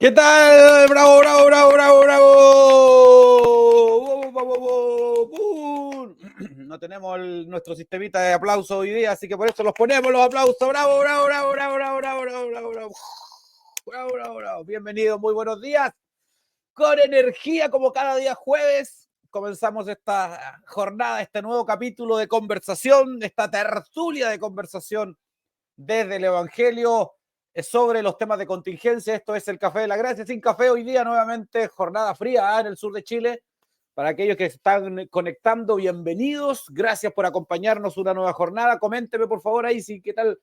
¿Qué tal? ¡Bravo, bravo, bravo, bravo, bravo! No tenemos nuestro sistemita de aplausos hoy día, así que por eso los ponemos los aplausos. ¡Bravo, bravo, bravo, bravo, bravo, bravo, bravo, bravo, bravo! ¡Bravo, bravo, bravo! Bienvenidos, muy buenos días. Con energía como cada día jueves, comenzamos esta jornada, este nuevo capítulo de conversación, esta tertulia de conversación desde el Evangelio sobre los temas de contingencia. Esto es el Café de la Gracia. Sin café hoy día, nuevamente, jornada fría en el sur de Chile. Para aquellos que están conectando, bienvenidos. Gracias por acompañarnos una nueva jornada. Coménteme, por favor, ahí si qué tal,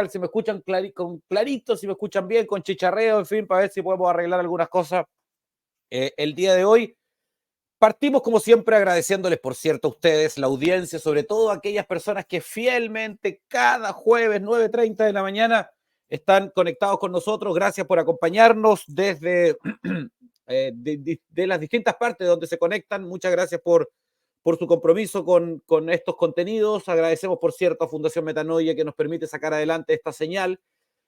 si me escuchan clarito, si me escuchan bien, con chicharreo, en fin, para ver si podemos arreglar algunas cosas el día de hoy. Partimos, como siempre, agradeciéndoles, por cierto, a ustedes, la audiencia, sobre todo a aquellas personas que fielmente cada jueves 9:30 de la mañana están conectados con nosotros. Gracias por acompañarnos desde de las distintas partes donde se conectan. Muchas gracias por su compromiso con estos contenidos. Agradecemos, por cierto, a Fundación Metanoia, que nos permite sacar adelante esta señal,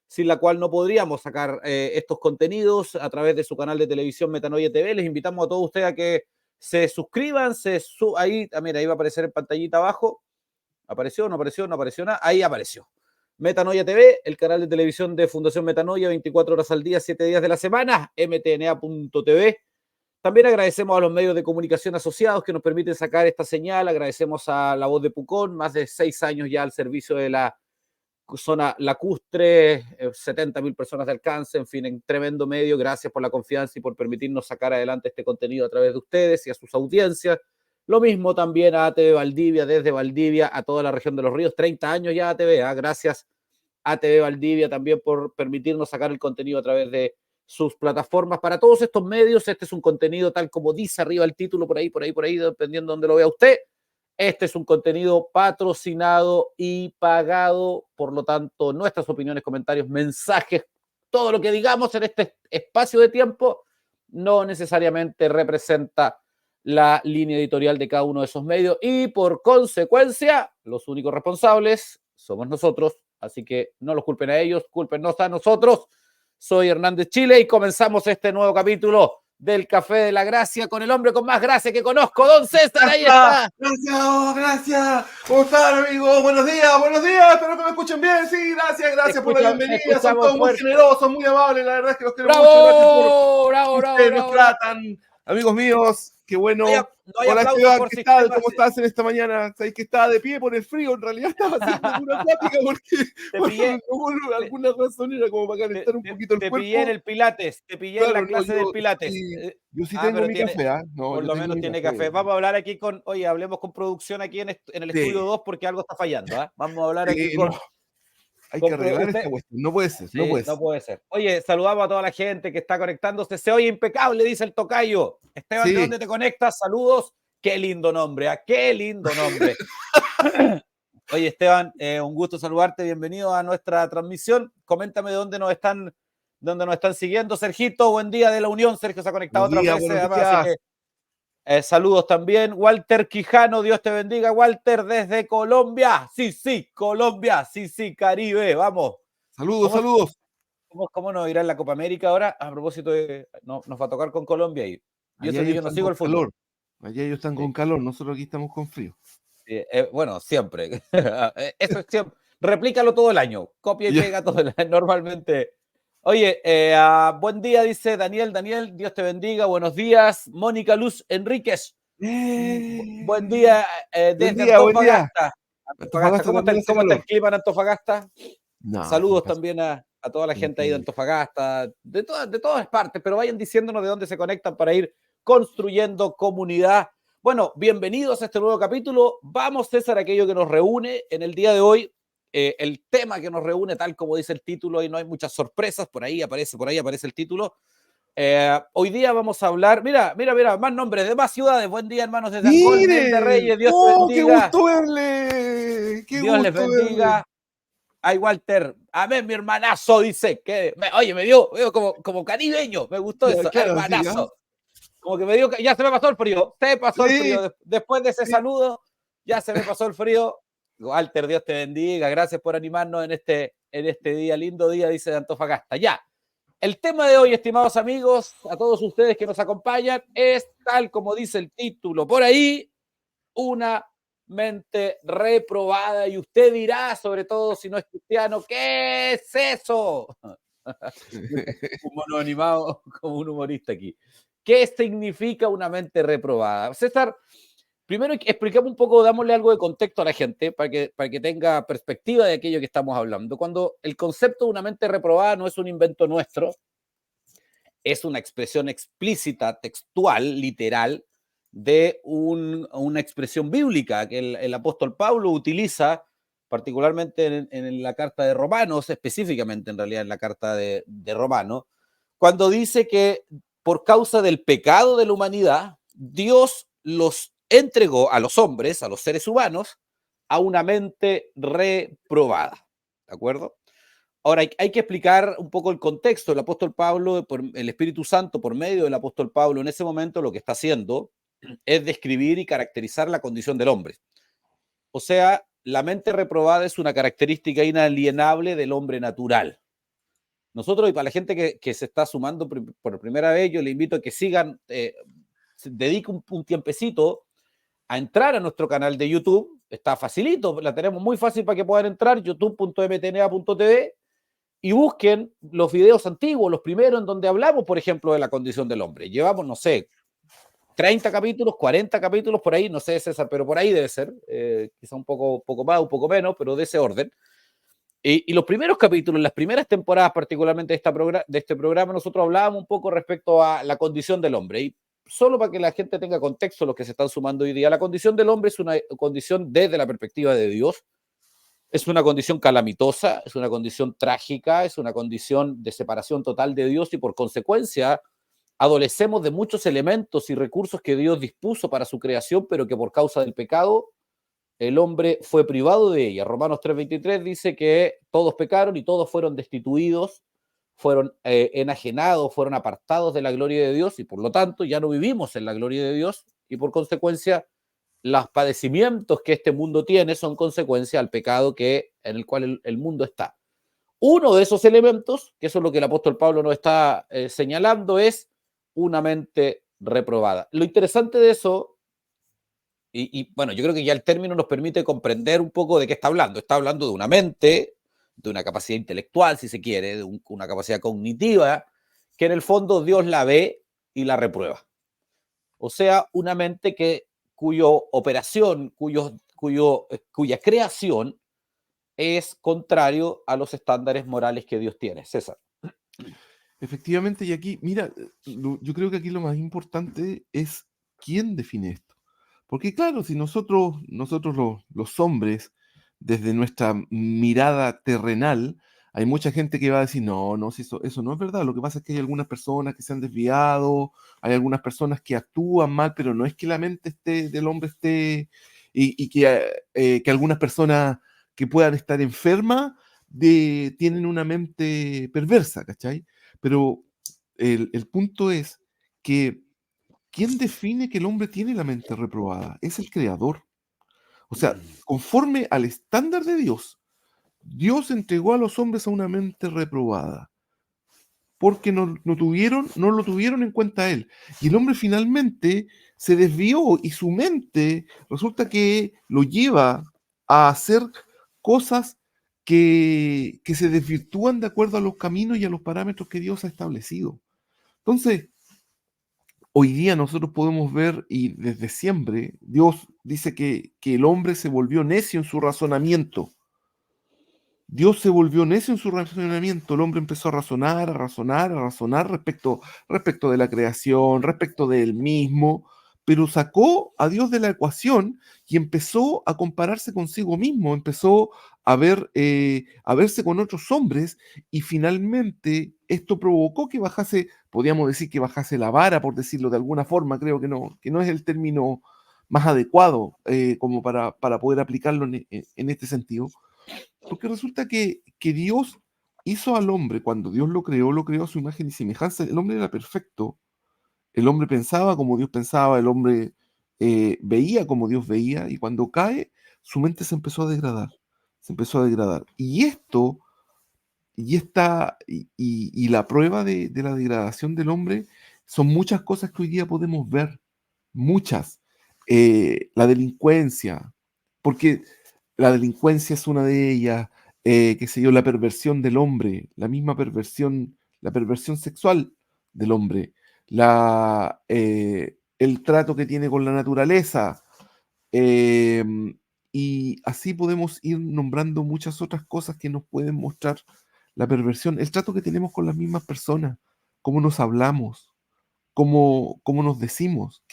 sin la cual no podríamos sacar estos contenidos a través de su canal de televisión Metanoia TV. Les invitamos a todos ustedes a que se suscriban, ahí, mira, ahí va a aparecer en pantallita abajo. ¿Apareció? ¿No apareció? ¿No apareció nada? Ahí apareció. Metanoia TV, el canal de televisión de Fundación Metanoia, 24 horas al día, 7 días de la semana, mtna.tv. También agradecemos a los medios de comunicación asociados que nos permiten sacar esta señal. Agradecemos a La Voz de Pucón, más de 6 años ya al servicio de la zona lacustre, 70.000 personas de alcance, en fin, en tremendo medio. Gracias por la confianza y por permitirnos sacar adelante este contenido a través de ustedes y a sus audiencias. Lo mismo también a ATV Valdivia, desde Valdivia a toda la región de los ríos, 30 años ya ATV, ¿eh? Gracias ATV Valdivia también por permitirnos sacar el contenido a través de sus plataformas. Para todos estos medios, este es un contenido tal como dice arriba el título, por ahí, dependiendo de donde lo vea usted. Este es un contenido patrocinado y pagado, por lo tanto, nuestras opiniones, comentarios, mensajes, todo lo que digamos en este espacio de tiempo no necesariamente representa la línea editorial de cada uno de esos medios y, por consecuencia, los únicos responsables somos nosotros, así que no los culpen a ellos, cúlpennos a nosotros. Soy Hernández Chile y comenzamos este nuevo capítulo del Café de la Gracia con el hombre con más gracia que conozco, don César. Ahí está. Gracias. ¿Cómo están, amigos? Buenos días. Espero que me escuchen bien. Sí, gracias por la bienvenida. Son todos muy generosos, muy amables. La verdad es que los quiero mucho. Gracias por ustedes nos tratan. Amigos míos, qué bueno. No hay Hola, aplausos Esteban, por ¿qué sistema. tal? ¿Cómo estás en esta mañana? Sabéis que estaba de pie por el frío. En realidad estaba haciendo una plática porque por alguna razón era como para calentar un poquito el cuerpo. Te pillé en el Pilates, te pillé en la clase del Pilates. Yo sí tengo mi café, ¿ah? Por lo menos tiene café. Vamos a hablar aquí hablemos con producción aquí en el estudio 2 porque algo está fallando, ¿ah? Vamos a hablar aquí con... Hay que arreglar esta cuestión, no puede ser, sí, no puede ser. Oye, saludamos a toda la gente que está conectándose. Se oye impecable, dice el tocayo. Esteban, sí. ¿De dónde te conectas? Saludos. Qué lindo nombre, ¿eh? Qué lindo nombre. Oye, Esteban, un gusto saludarte. Bienvenido a nuestra transmisión. Coméntame de dónde nos están siguiendo. Sergito, buen día de la Unión. Sergio se ha conectado otras veces. Además, así que, saludos también. Walter Quijano, Dios te bendiga. Walter, desde Colombia. Sí, Colombia. Sí, Caribe. Vamos. Saludos. ¿Cómo nos irá en la Copa América ahora? A propósito nos va a tocar con Colombia. Y yo no sigo el fútbol. Allá ellos están con calor, nosotros aquí estamos con frío. Bueno, siempre. Eso es siempre. Replícalo todo el año. Copia y pega todo el año, normalmente. Oye, buen día, dice Daniel, Dios te bendiga, buenos días. Mónica Luz Enríquez. Buen día desde Antofagasta. ¿Cómo está el clima en Antofagasta? Saludos también a toda la gente ahí de Antofagasta, de todas partes, pero vayan diciéndonos de dónde se conectan para ir construyendo comunidad. Bueno, bienvenidos a este nuevo capítulo. Vamos, César, a aquello que nos reúne en el día de hoy. El tema que nos reúne, tal como dice el título, y no hay muchas sorpresas, por ahí aparece el título. Hoy día vamos a hablar, mira, más nombres de más ciudades. Buen día, hermanos, desde Angol, de Reyes, Dios te bendiga. ¡Qué gusto verle! Dios les bendiga. Ay, Walter, amén, mi hermanazo, dice que, me dio como caribeño, me gustó eso, claro, hermanazo. Sí, como que me dio, ya se me pasó el frío, el frío. Después de ese saludo, ya se me pasó el frío. Walter, Dios te bendiga, gracias por animarnos en este día, lindo día, dice de Antofagasta. Ya, El tema de hoy, estimados amigos, a todos ustedes que nos acompañan, es tal como dice el título por ahí, una mente reprobada. Y usted dirá, sobre todo si no es cristiano, ¿qué es eso? Un mono animado como un humorista aquí. ¿Qué significa una mente reprobada? César, primero explicamos un poco, dámosle algo de contexto a la gente para que tenga perspectiva de aquello que estamos hablando. Cuando el concepto de una mente reprobada no es un invento nuestro, es una expresión explícita, textual, literal, de una expresión bíblica que el apóstol Pablo utiliza particularmente en la carta de Romanos, específicamente en realidad en la carta de Romanos, cuando dice que por causa del pecado de la humanidad, Dios los entregó a los hombres, a los seres humanos, a una mente reprobada. ¿De acuerdo? Ahora, hay que explicar un poco el contexto. El apóstol Pablo, el Espíritu Santo, por medio del apóstol Pablo, en ese momento lo que está haciendo es describir y caracterizar la condición del hombre. O sea, la mente reprobada es una característica inalienable del hombre natural. Nosotros, y para la gente que se está sumando por primera vez, yo le invito a que sigan, dedique un tiempecito a entrar a nuestro canal de YouTube. Está facilito, la tenemos muy fácil para que puedan entrar, youtube.mtna.tv, y busquen los videos antiguos, los primeros en donde hablamos, por ejemplo, de la condición del hombre. Llevamos, no sé, 30 capítulos, 40 capítulos, por ahí, no sé, César, pero por ahí debe ser, quizá un poco más, un poco menos, pero de ese orden. Y los primeros capítulos, las primeras temporadas particularmente de este programa, nosotros hablábamos un poco respecto a la condición del hombre. Y solo para que la gente tenga contexto, los que se están sumando hoy día, la condición del hombre es una condición desde la perspectiva de Dios. Es una condición calamitosa, es una condición trágica, es una condición de separación total de Dios y por consecuencia adolecemos de muchos elementos y recursos que Dios dispuso para su creación, pero que por causa del pecado el hombre fue privado de ella. Romanos 3:23 dice que todos pecaron y todos fueron destituidos, fueron enajenados, fueron apartados de la gloria de Dios y por lo tanto ya no vivimos en la gloria de Dios y por consecuencia los padecimientos que este mundo tiene son consecuencia al pecado en el cual el mundo está. Uno de esos elementos, que eso es lo que el apóstol Pablo nos está señalando, es una mente reprobada. Lo interesante de eso, bueno, yo creo que ya el término nos permite comprender un poco de qué está hablando. Está hablando de una mente, de una capacidad intelectual, si se quiere, de una capacidad cognitiva, que en el fondo Dios la ve y la reprueba. O sea, una mente cuya operación, cuya creación es contrario a los estándares morales que Dios tiene. César. Efectivamente, y aquí, mira, yo creo que aquí lo más importante es quién define esto. Porque claro, si nosotros los hombres, desde nuestra mirada terrenal, hay mucha gente que va a decir, no, si eso no es verdad. Lo que pasa es que hay algunas personas que se han desviado, hay algunas personas que actúan mal, pero no es que la mente del hombre esté, y que algunas personas que puedan estar enfermas tienen una mente perversa, ¿cachai? Pero el punto es que ¿quién define que el hombre tiene la mente reprobada? Es el creador. O sea, conforme al estándar de Dios, Dios entregó a los hombres a una mente reprobada. Porque no lo tuvieron en cuenta a él. Y el hombre finalmente se desvió y su mente resulta que lo lleva a hacer cosas que se desvirtúan de acuerdo a los caminos y a los parámetros que Dios ha establecido. Entonces, hoy día nosotros podemos ver, y desde siempre, Dios dice que el hombre se volvió necio en su razonamiento. Dios se volvió necio en su razonamiento. El hombre empezó a razonar respecto de la creación, respecto de él mismo, pero sacó a Dios de la ecuación y empezó a compararse consigo mismo, empezó a verse con otros hombres, y finalmente esto provocó que bajase, podríamos decir que bajase la vara, por decirlo de alguna forma. Creo que no es el término más adecuado como para poder aplicarlo en este sentido. Porque resulta que Dios hizo al hombre, cuando Dios lo creó a su imagen y semejanza. El hombre era perfecto, el hombre pensaba como Dios pensaba, el hombre veía como Dios veía, y cuando cae, su mente se empezó a degradar, Y esto y la prueba de la degradación del hombre son muchas cosas que hoy día podemos ver, muchas. La delincuencia, porque la delincuencia es una de ellas, qué sé yo, la perversión del hombre, la misma perversión, la perversión sexual del hombre, el trato que tiene con la naturaleza, eh, y así podemos ir nombrando muchas otras cosas que nos pueden mostrar la perversión, el trato que tenemos con las mismas personas, cómo nos hablamos, cómo nos decimos,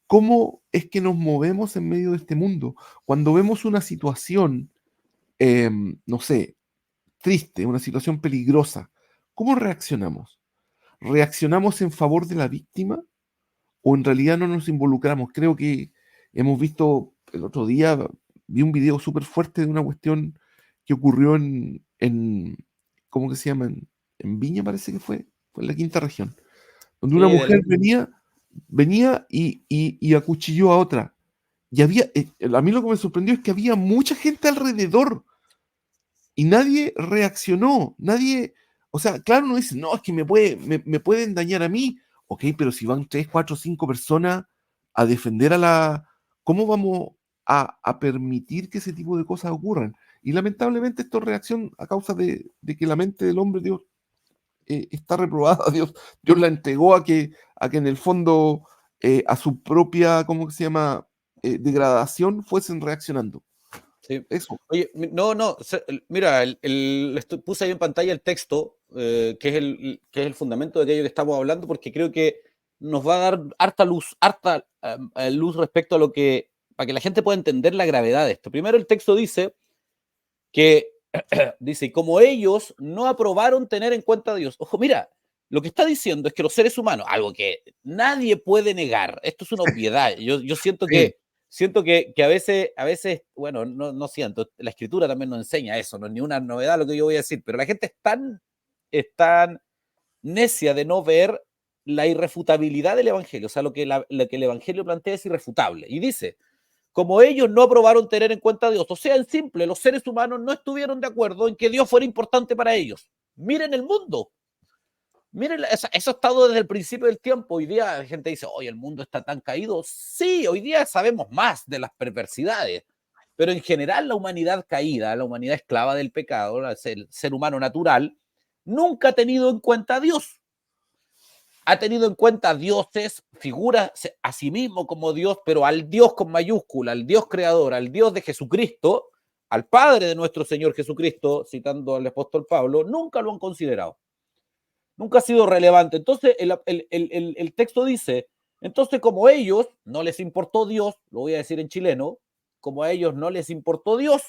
cómo es que nos movemos en medio de este mundo. Cuando vemos una situación, no sé, triste, una situación peligrosa, ¿cómo reaccionamos? ¿Reaccionamos en favor de la víctima o en realidad no nos involucramos? Creo que hemos visto el otro día, vi un video súper fuerte de una cuestión que ocurrió ¿cómo que se llama? En Viña parece que fue en la quinta región, donde una Sí, mujer venía y acuchilló a otra. Y a mí lo que me sorprendió es que había mucha gente alrededor y nadie reaccionó, nadie, o sea, claro, no dice, no, es que me pueden dañar a mí, ok, pero si van 3, 4, 5 personas a defender ¿cómo vamos a permitir que ese tipo de cosas ocurran? Y lamentablemente esto es reacción a causa de que la mente del hombre, Dios, está reprobada, Dios la entregó a que en el fondo a su propia, ¿cómo que se llama? Degradación fuesen reaccionando. Sí. Eso. Oye, mira, puse ahí en pantalla el texto, que es el fundamento de aquello que estamos hablando, porque creo que nos va a dar harta luz respecto a para que la gente pueda entender la gravedad de esto. Primero, el texto dice que, dice, como ellos no aprobaron tener en cuenta a Dios. Ojo, mira, lo que está diciendo es que los seres humanos, algo que nadie puede negar, esto es una obviedad. Yo siento Sí. que a veces, bueno, no siento, la escritura también nos enseña eso, no es ni una novedad lo que yo voy a decir, pero la gente es tan necia de no ver la irrefutabilidad del evangelio, o sea, lo que el evangelio plantea es irrefutable. Y dice, como ellos no aprobaron tener en cuenta a Dios, o sea, en simple, los seres humanos no estuvieron de acuerdo en que Dios fuera importante para ellos. Miren el mundo. Miren, eso ha estado desde el principio del tiempo. Hoy día la gente dice, hoy el mundo está tan caído. Sí, hoy día sabemos más de las perversidades, pero en general la humanidad caída, la humanidad esclava del pecado, el ser humano natural, nunca ha tenido en cuenta a Dios. Ha tenido en cuenta dioses, figuras a sí mismo como Dios, pero al Dios con mayúscula, al Dios creador, al Dios de Jesucristo, al Padre de nuestro Señor Jesucristo, citando al apóstol Pablo, nunca lo han considerado. Nunca ha sido relevante. Entonces, el texto dice, entonces como a ellos no les importó Dios, lo voy a decir en chileno, como a ellos no les importó Dios,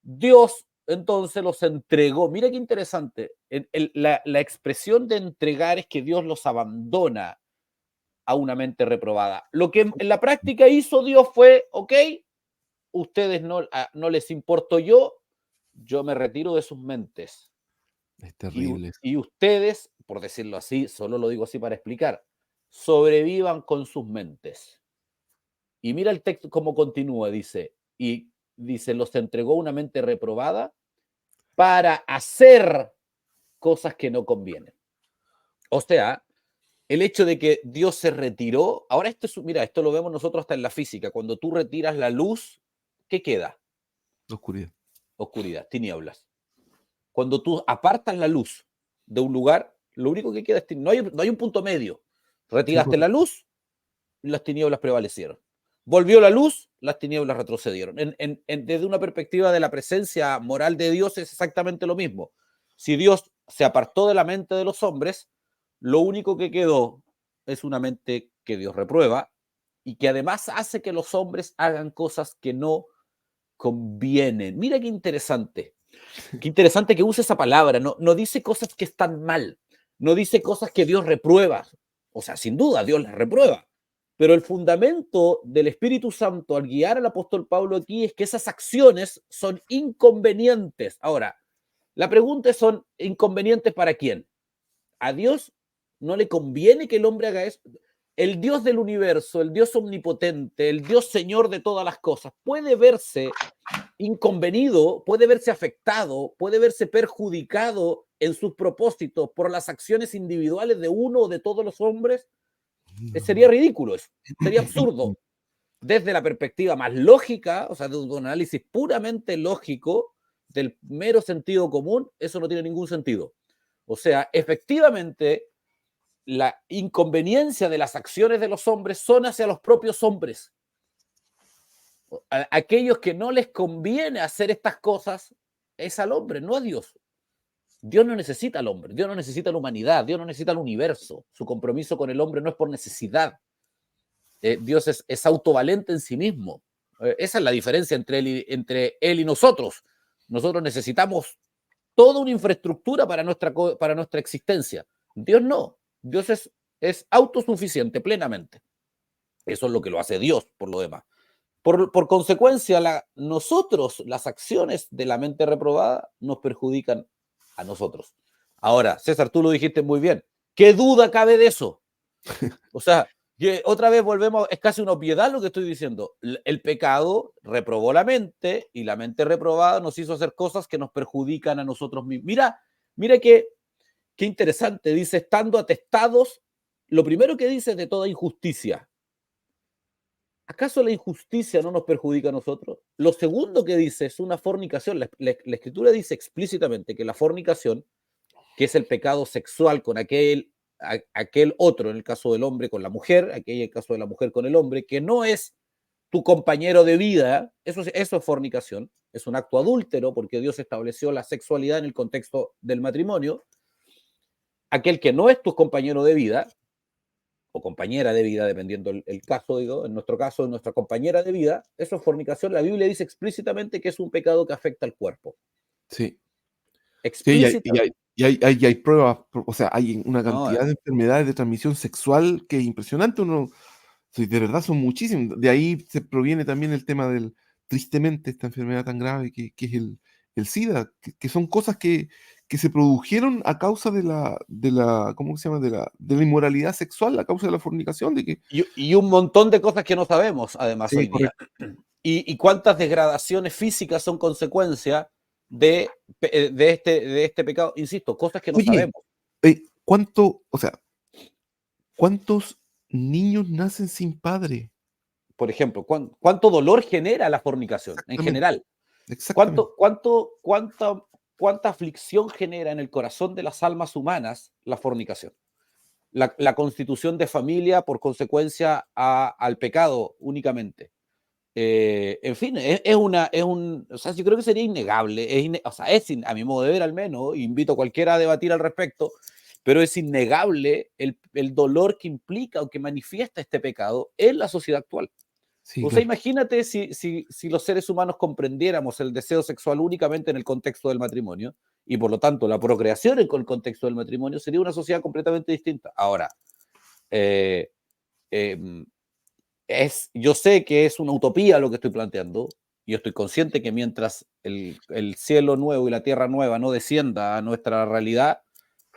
Dios entonces los entregó. Mira qué interesante. La expresión de entregar es que Dios los abandona a una mente reprobada. Lo que en la práctica hizo Dios fue, ok, ustedes no les importo yo me retiro de sus mentes. Es terrible. Y ustedes, por decirlo así, solo lo digo así para explicar, sobrevivan con sus mentes. Y mira el texto cómo continúa, dice, los entregó una mente reprobada para hacer cosas que no convienen. O sea, el hecho de que Dios se retiró, ahora mira, esto lo vemos nosotros hasta en la física, cuando tú retiras la luz, ¿qué queda? Oscuridad. Oscuridad, tinieblas. Cuando tú apartas la luz de un lugar, lo único que queda es tinieblas. No hay un punto medio. Retiraste la luz, las tinieblas prevalecieron. Volvió la luz, las tinieblas retrocedieron. Desde una perspectiva de la presencia moral de Dios es exactamente lo mismo. Si Dios se apartó de la mente de los hombres, lo único que quedó es una mente que Dios reprueba y que además hace que los hombres hagan cosas que no convienen. Mira qué interesante. Qué interesante que use esa palabra. No dice cosas que están mal. No dice cosas que Dios reprueba. O sea, sin duda, Dios las reprueba. Pero el fundamento del Espíritu Santo al guiar al apóstol Pablo aquí es que esas acciones son inconvenientes. Ahora, la pregunta es, ¿son inconvenientes para quién? ¿A Dios no le conviene que el hombre haga eso? El Dios del universo, el Dios omnipotente, el Dios Señor de todas las cosas, puede verse inconvenido, puede verse afectado, puede verse perjudicado en sus propósitos por las acciones individuales de uno o de todos los hombres, sería ridículo eso, sería absurdo. Desde la perspectiva más lógica, o sea, de un análisis puramente lógico del mero sentido común, eso no tiene ningún sentido. O sea, efectivamente, la inconveniencia de las acciones de los hombres son hacia los propios hombres. A aquellos que no les conviene hacer estas cosas es al hombre, no a Dios. Dios no necesita al hombre, Dios no necesita la humanidad, Dios no necesita el universo. Su compromiso con el hombre no es por necesidad. Dios es autovalente en sí mismo. Esa es la diferencia entre él y nosotros. Nosotros necesitamos toda una infraestructura para nuestra existencia. Dios no. Dios es autosuficiente plenamente. Eso es lo que lo hace Dios, por lo demás. Por consecuencia, nosotros, las acciones de la mente reprobada, nos perjudican a nosotros. Ahora, César, tú lo dijiste muy bien. ¿Qué duda cabe de eso? O sea, otra vez volvemos, es casi una obviedad lo que estoy diciendo. El pecado reprobó la mente y la mente reprobada nos hizo hacer cosas que nos perjudican a nosotros mismos. Mira qué interesante. Dice, estando atestados, lo primero que dice es de toda injusticia. ¿Acaso la injusticia no nos perjudica a nosotros? Lo segundo que dice es una fornicación. La Escritura dice explícitamente que la fornicación, que es el pecado sexual con aquel otro, en el caso del hombre con la mujer, aquel en el caso de la mujer con el hombre, que no es tu compañero de vida, eso es fornicación, es un acto adúltero porque Dios estableció la sexualidad en el contexto del matrimonio. Aquel que no es tu compañero de vida, o compañera de vida, dependiendo el caso, digo, en nuestro caso, en nuestra compañera de vida, eso es fornicación. La Biblia dice explícitamente que es un pecado que afecta al cuerpo. Sí. Explícitamente. Y hay pruebas, o sea, hay una cantidad de enfermedades de transmisión sexual que es impresionante. De verdad son muchísimas. De ahí se proviene también el tema tristemente, esta enfermedad tan grave que es el SIDA, que son cosas que se produjeron a causa de la ¿cómo se llama? De la inmoralidad sexual, a causa de la fornicación. Y un montón de cosas que no sabemos, además, sí, hoy día. Y cuántas degradaciones físicas son consecuencia de este pecado. Insisto, cosas que no sabemos. ¿Cuántos niños nacen sin padre? Por ejemplo, ¿cuánto dolor genera la fornicación en general? ¿Cuánta aflicción genera en el corazón de las almas humanas la fornicación? La constitución de familia por consecuencia al pecado únicamente. En fin, o sea, yo creo que sería innegable, a mi modo de ver al menos, invito a cualquiera a debatir al respecto, pero es innegable el dolor que implica o que manifiesta este pecado en la sociedad actual. Sí, o sea, imagínate si los seres humanos comprendiéramos el deseo sexual únicamente en el contexto del matrimonio, y por lo tanto la procreación en el contexto del matrimonio, sería una sociedad completamente distinta. Ahora, yo sé que es una utopía lo que estoy planteando, y yo estoy consciente que mientras el cielo nuevo y la tierra nueva no descienda a nuestra realidad,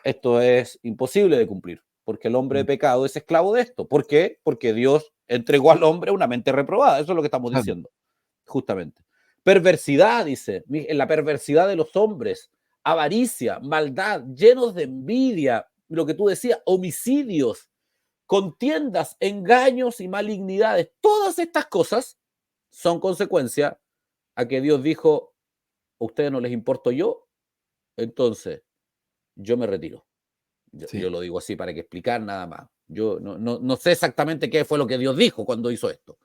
esto es imposible de cumplir, porque el hombre de pecado es esclavo de esto. ¿Por qué? Porque Dios entregó al hombre una mente reprobada. Eso es lo que estamos diciendo, justamente. Perversidad, dice, en la perversidad de los hombres, avaricia, maldad, llenos de envidia, lo que tú decías, homicidios, contiendas, engaños y malignidades. Todas estas cosas son consecuencia a que Dios dijo, a ustedes no les importo yo, entonces yo me retiro. Yo lo digo así para que explicar nada más. Yo no sé exactamente qué fue lo que Dios dijo cuando hizo esto,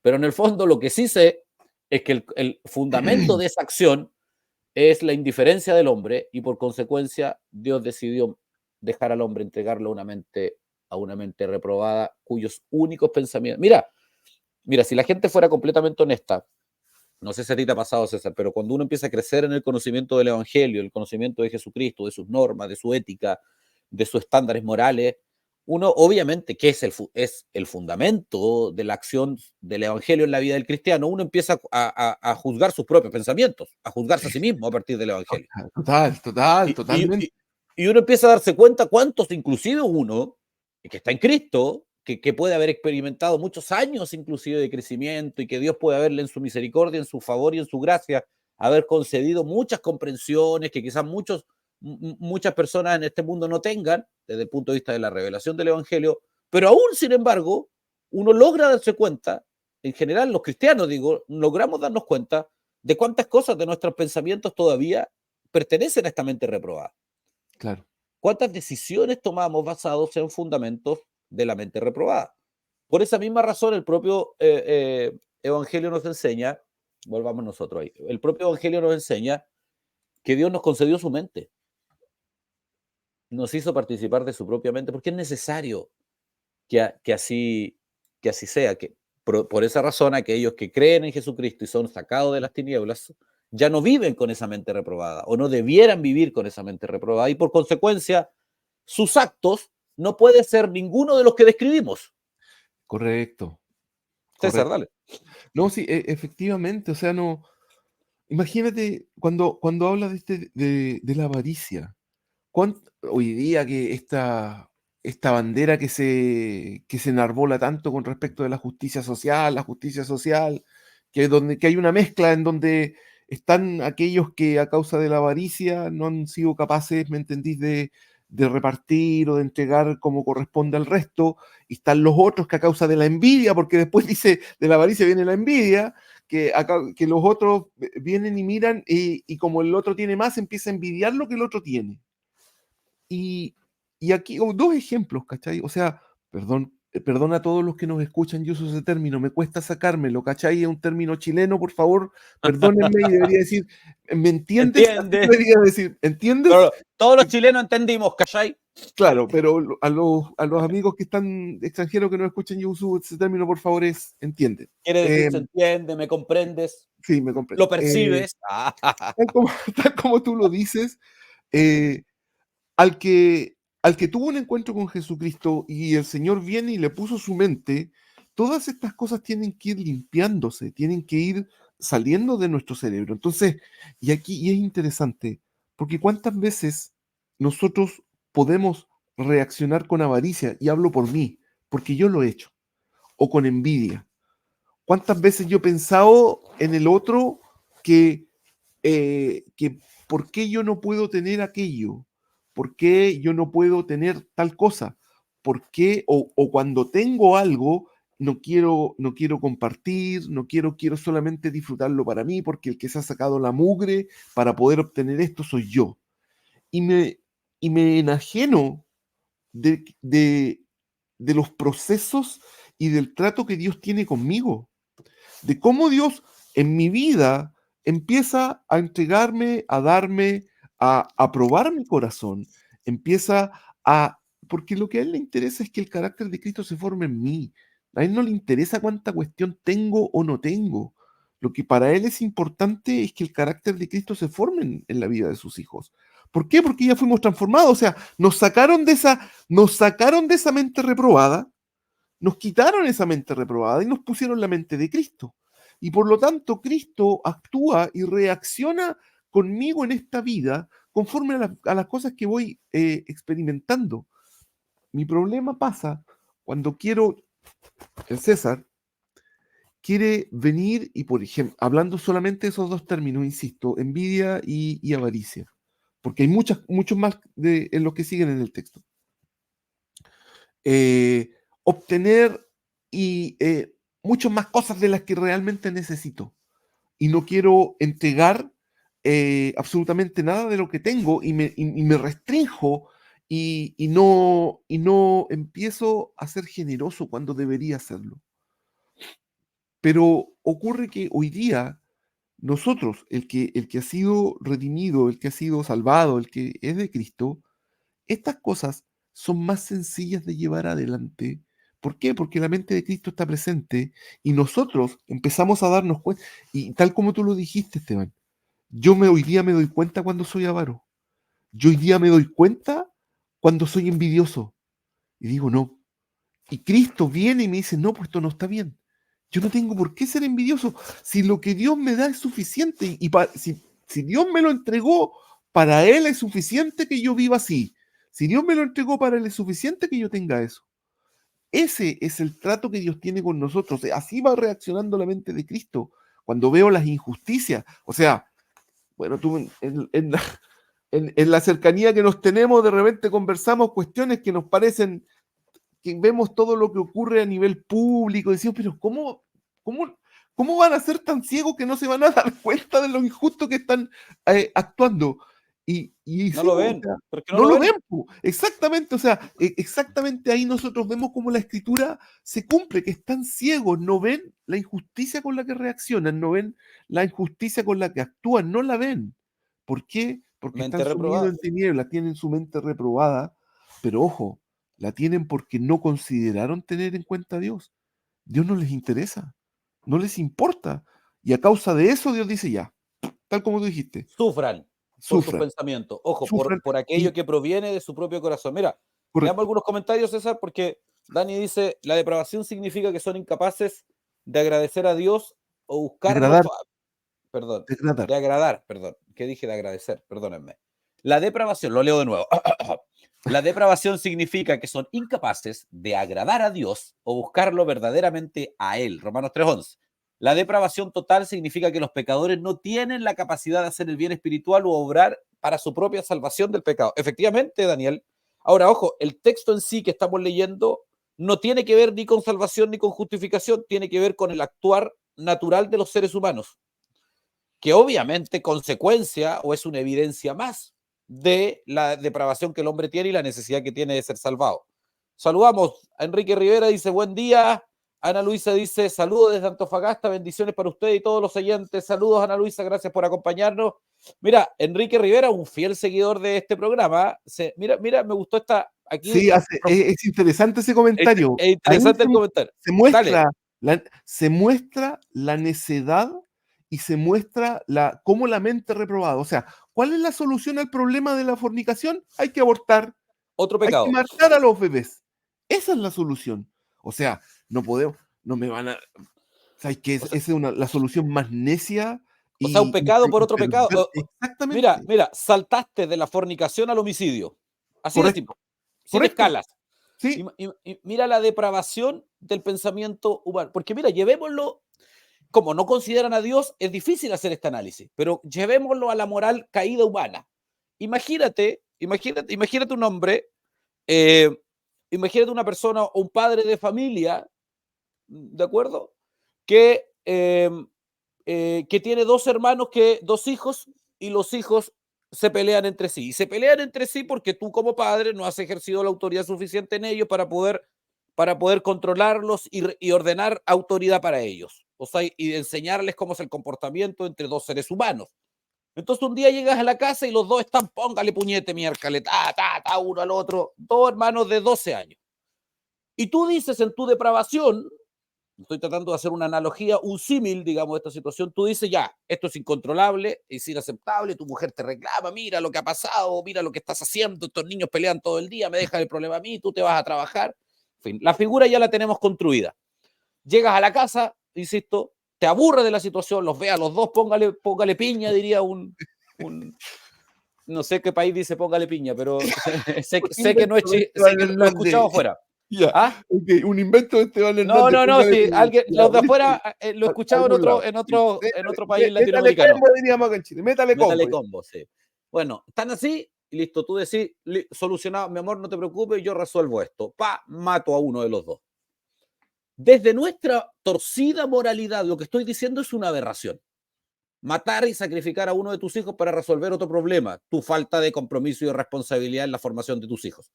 pero en el fondo lo que sí sé es que el fundamento de esa acción es la indiferencia del hombre, y por consecuencia Dios decidió dejar al hombre, entregarlo a una mente reprobada cuyos únicos pensamientos... Mira, si la gente fuera completamente honesta, no sé si a ti te ha pasado, César, pero cuando uno empieza a crecer en el conocimiento del Evangelio, el conocimiento de Jesucristo, de sus normas, de su ética, de sus estándares morales, uno obviamente, que es el fundamento de la acción del Evangelio en la vida del cristiano, uno empieza a juzgar sus propios pensamientos, a juzgarse a sí mismo a partir del Evangelio. Totalmente. Y uno empieza a darse cuenta cuántos, inclusive uno, que está en Cristo, que puede haber experimentado muchos años inclusive de crecimiento y que Dios puede haberle en su misericordia, en su favor y en su gracia, haber concedido muchas comprensiones que quizás muchas personas en este mundo no tengan desde el punto de vista de la revelación del Evangelio, pero aún, sin embargo, uno logra darse cuenta, en general los cristianos, digo, logramos darnos cuenta de cuántas cosas de nuestros pensamientos todavía pertenecen a esta mente reprobada. Claro. ¿Cuántas decisiones tomamos basados en fundamentos de la mente reprobada? Por esa misma razón, el propio Evangelio nos enseña, volvamos nosotros ahí, el propio Evangelio nos enseña que Dios nos concedió su mente, nos hizo participar de su propia mente, porque es necesario que así sea, que por esa razón aquellos que creen en Jesucristo y son sacados de las tinieblas, ya no viven con esa mente reprobada, o no debieran vivir con esa mente reprobada, y por consecuencia, sus actos no pueden ser ninguno de los que describimos. Correcto. César, dale. No, sí, efectivamente, o sea, no. Imagínate cuando habla de la avaricia. Hoy día que esta bandera que se enarbola tanto con respecto de la justicia social, que hay una mezcla en donde están aquellos que a causa de la avaricia no han sido capaces, ¿me entendís?, de repartir o de entregar como corresponde al resto, y están los otros que a causa de la envidia, porque después dice, de la avaricia viene la envidia, que los otros vienen y miran y como el otro tiene más, empieza a envidiar lo que el otro tiene. Y aquí dos ejemplos, ¿cachai? O sea, perdón a todos los que nos escuchan, yo uso ese término, me cuesta sacármelo, ¿cachai? Es un término chileno, por favor, perdónenme, y debería decir, ¿me entiendes? Debería decir, ¿entiendes? Pero todos los chilenos entendimos, ¿cachai? Claro, pero a los amigos que están extranjeros que no escuchan, yo uso ese término, por favor, es entiende. Quiere decir, se entiende, me comprendes. Sí, me comprendes. Lo percibes. Tal como tú lo dices, al que tuvo un encuentro con Jesucristo y el Señor viene y le puso su mente, todas estas cosas tienen que ir limpiándose, tienen que ir saliendo de nuestro cerebro. Entonces, y aquí es interesante, porque cuántas veces nosotros podemos reaccionar con avaricia, y hablo por mí, porque yo lo he hecho, o con envidia. ¿Cuántas veces yo he pensado en el otro que por qué yo no puedo tener aquello? ¿Por qué yo no puedo tener tal cosa? ¿Por qué? O cuando tengo algo, no quiero compartir, quiero solamente disfrutarlo para mí, porque el que se ha sacado la mugre para poder obtener esto soy yo. Y me enajeno de los procesos y del trato que Dios tiene conmigo, de cómo Dios en mi vida empieza a entregarme, a darme, a probar mi corazón, empieza porque lo que a él le interesa es que el carácter de Cristo se forme en mí. A él no le interesa cuánta cuestión tengo o no tengo. Lo que para él es importante es que el carácter de Cristo se forme en la vida de sus hijos. ¿Por qué? Porque ya fuimos transformados. O sea, nos sacaron de esa mente reprobada, nos quitaron esa mente reprobada y nos pusieron la mente de Cristo. Y por lo tanto, Cristo actúa y reacciona conmigo en esta vida conforme a las cosas que voy experimentando. Mi problema pasa cuando el César quiere venir y, por ejemplo, hablando solamente de esos dos términos, insisto, envidia y avaricia, porque hay muchos más en los que siguen en el texto. Obtener y muchas más cosas de las que realmente necesito. Y no quiero entregar absolutamente nada de lo que tengo y me restrinjo y no empiezo a ser generoso cuando debería hacerlo. Pero ocurre que hoy día nosotros, el que ha sido redimido, el que ha sido salvado, el que es de Cristo, estas cosas son más sencillas de llevar adelante. ¿Por qué? Porque la mente de Cristo está presente y nosotros empezamos a darnos cuenta. Y tal como tú lo dijiste, Esteban, hoy día me doy cuenta cuando soy avaro. Yo hoy día me doy cuenta cuando soy envidioso. Y digo, no. Y Cristo viene y me dice, no, pues esto no está bien. Yo no tengo por qué ser envidioso. Si lo que Dios me da es suficiente y si Dios me lo entregó, para Él es suficiente que yo viva así. Si Dios me lo entregó, para Él es suficiente que yo tenga eso. Ese es el trato que Dios tiene con nosotros. Así va reaccionando la mente de Cristo cuando veo las injusticias. O sea, bueno, tú en la cercanía que nos tenemos, de repente conversamos cuestiones que nos parecen, que vemos todo lo que ocurre a nivel público, decimos, pero ¿cómo van a ser tan ciegos que no se van a dar cuenta de lo injusto que están actuando? No lo ven, o sea, porque no lo ven, exactamente, o sea, exactamente ahí nosotros vemos cómo la escritura se cumple, que están ciegos, no ven la injusticia con la que reaccionan, no ven la injusticia con la que actúan, no la ven. ¿Por qué? Porque mente están sumidos reprobada. en tinieblas, tienen su mente reprobada, pero ojo, la tienen porque no consideraron tener en cuenta a Dios. Dios no les interesa, no les importa. Y a causa de eso Dios dice ya, tal como tú dijiste, Sufran por sus sufran, pensamientos. Ojo, sufran por aquello y que proviene de su propio corazón. Mira, leamos correcto, algunos comentarios, César, porque Dani dice, la depravación significa que son incapaces de agradecer a Dios o buscarlo, degradar, perdón, degradar. de agradar, perdón, ¿qué dije de agradecer? Perdónenme. La depravación, lo leo de nuevo. La depravación significa que son incapaces de agradar a Dios o buscarlo verdaderamente a Él. Romanos 3:11. La depravación total significa que los pecadores no tienen la capacidad de hacer el bien espiritual o obrar para su propia salvación del pecado. Efectivamente, Daniel. Ahora, ojo, el texto en sí que estamos leyendo no tiene que ver ni con salvación ni con justificación, tiene que ver con el actuar natural de los seres humanos, que obviamente consecuencia o es una evidencia más de la depravación que el hombre tiene y la necesidad que tiene de ser salvado. Saludamos a Enrique Rivera, dice buen día. Ana Luisa dice saludos desde Antofagasta, bendiciones para usted y todos los oyentes. Saludos, Ana Luisa, gracias por acompañarnos. Mira, Enrique Rivera, un fiel seguidor de este programa. Mira, me gustó esta aquí. Sí, es interesante ese comentario. Es Ahí interesante el comentario. se Dale. se muestra la necedad y se muestra cómo la mente reprobada. O sea, ¿cuál es la solución al problema de la fornicación? Hay que abortar, Otro hay que pecado. matar a los bebés. Esa es la solución. O sea, no podemos, no me van a. ¿Sabes qué? O Esa sea, es la solución más necia un pecado por otro pecado. Mira, Exactamente. saltaste de la fornicación al homicidio. Así de Correcto, simple. Sin correcto. escalas. Sí, Y mira la depravación del pensamiento humano. Porque mira, llevémoslo, como no consideran a Dios, es difícil hacer este análisis, pero llevémoslo a la moral caída humana. Imagínate un hombre, eh, imagínate una persona o un padre de familia, ¿de acuerdo? Que tiene dos hijos, y los hijos se pelean entre sí. Y se pelean entre sí porque tú como padre no has ejercido la autoridad suficiente en ellos para poder controlarlos y ordenar autoridad para ellos. O sea, y enseñarles cómo es el comportamiento entre dos seres humanos. Entonces un día llegas a la casa y los dos están, póngale puñete, miércale, uno al otro, dos hermanos de 12 años. Y tú dices en tu depravación, estoy tratando de hacer una analogía, un símil, digamos, de esta situación, tú dices, ya, esto es incontrolable, es inaceptable, tu mujer te reclama, mira lo que ha pasado, mira lo que estás haciendo, estos niños pelean todo el día, me dejan el problema a mí, tú te vas a trabajar. En fin, la figura ya la tenemos construida. Llegas a la casa, insisto, te aburre de la situación, los ve a los dos, póngale piña, diría no sé qué país dice póngale piña, pero sé que no es sé que lo he escuchado afuera. ya, ¿Ah? okay, un invento de Esteban No, Hernández. si alguien, Ya, los de listo, afuera lo he escuchado algún lado. en otro país Métale latinoamericano. combo, diríamos acá en Chile. Métale combo. Métale combo, sí. Bueno, están así y listo, tú decís, solucionado, mi amor, no te preocupes, yo resuelvo esto. Mato a uno de los dos. Desde nuestra torcida moralidad, lo que estoy diciendo es una aberración. Matar y sacrificar a uno de tus hijos para resolver otro problema, tu falta de compromiso y de responsabilidad en la formación de tus hijos.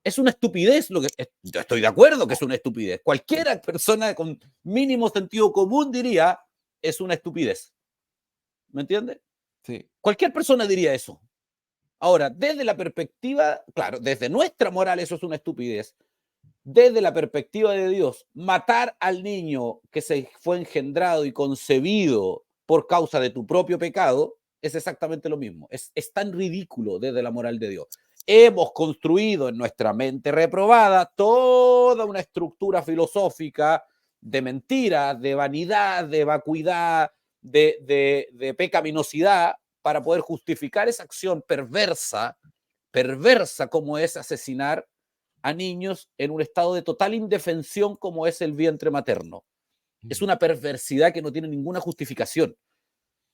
Es una estupidez yo estoy de acuerdo que es una estupidez. Cualquier persona con mínimo sentido común diría, es una estupidez. ¿Me entiendes? Sí. Cualquier persona diría eso. Ahora, desde la perspectiva, claro, desde nuestra moral eso es una estupidez. Desde la perspectiva de Dios, matar al niño que se fue engendrado y concebido por causa de tu propio pecado es exactamente lo mismo. Es tan ridículo desde la moral de Dios. Hemos construido en nuestra mente reprobada toda una estructura filosófica de mentiras, de vanidad, de vacuidad, de pecaminosidad para poder justificar esa acción perversa como es asesinar a niños en un estado de total indefensión como es el vientre materno. Es una perversidad que no tiene ninguna justificación.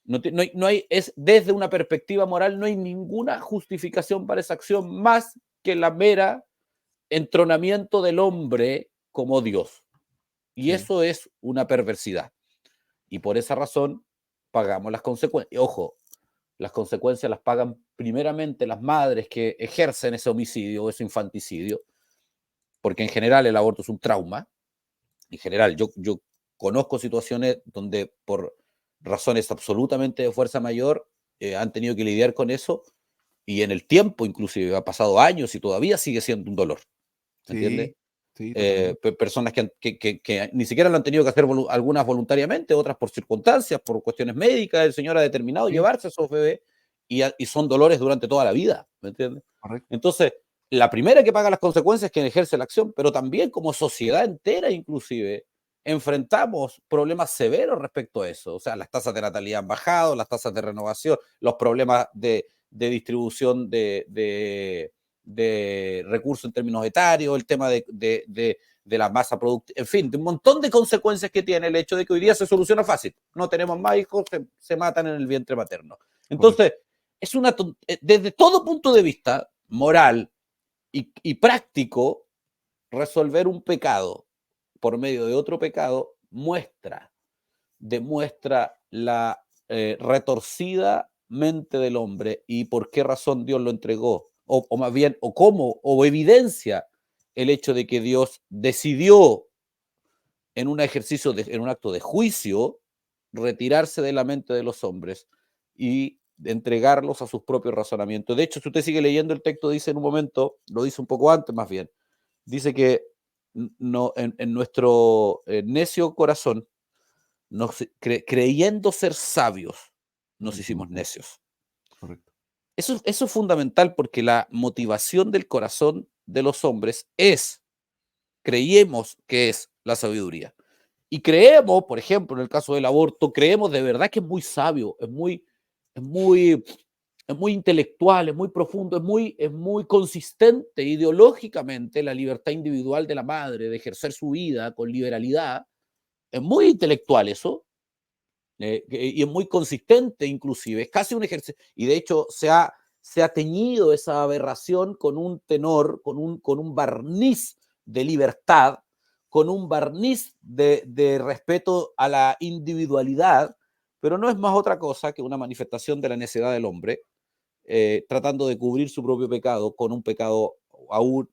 No hay, es, desde una perspectiva moral no hay ninguna justificación para esa acción más que la mera entronamiento del hombre como Dios. Y eso es una perversidad. Y por esa razón pagamos las consecuencias. Ojo, las consecuencias las pagan primeramente las madres que ejercen ese homicidio o ese infanticidio, porque en general el aborto es un trauma. En general, yo conozco situaciones donde por razones absolutamente de fuerza mayor han tenido que lidiar con eso, y en el tiempo inclusive ha pasado años y todavía sigue siendo un dolor. ¿Entiendes? Sí, personas que ni siquiera lo han tenido que hacer, algunas voluntariamente, otras por circunstancias, por cuestiones médicas. El Señor ha determinado llevarse a esos bebés y son dolores durante toda la vida. ¿Me entiendes? Correcto. Entonces, la primera que paga las consecuencias es quien ejerce la acción, pero también como sociedad entera inclusive enfrentamos problemas severos respecto a eso. O sea, las tasas de natalidad han bajado, las tasas de renovación, los problemas de distribución de recursos en términos etarios, el tema de la masa productiva, en fin, de un montón de consecuencias que tiene el hecho de que hoy día se soluciona fácil. No tenemos más hijos, se matan en el vientre materno. Entonces, es desde todo punto de vista moral y práctico, resolver un pecado por medio de otro pecado demuestra la retorcida mente del hombre y por qué razón Dios lo entregó, o más bien, o cómo, o evidencia el hecho de que Dios decidió en un ejercicio, en un acto de juicio, retirarse de la mente de los hombres y entregarlos a sus propios razonamientos. De hecho, si usted sigue leyendo el texto, dice en un momento, lo dice un poco antes más bien, dice que no, en nuestro necio corazón, creyendo ser sabios, nos hicimos necios. Correcto. Eso es fundamental, porque la motivación del corazón de los hombres creemos que es la sabiduría. Y creemos, por ejemplo, en el caso del aborto, creemos de verdad que es muy sabio, es muy intelectual, es muy profundo, es muy consistente ideológicamente la libertad individual de la madre de ejercer su vida con liberalidad. Es muy intelectual eso, y es muy consistente inclusive, es casi un ejercicio, y de hecho se ha teñido esa aberración con un tenor, con un barniz de libertad, con un barniz de respeto a la individualidad, pero no es más otra cosa que una manifestación de la necedad del hombre, tratando de cubrir su propio pecado con un pecado aún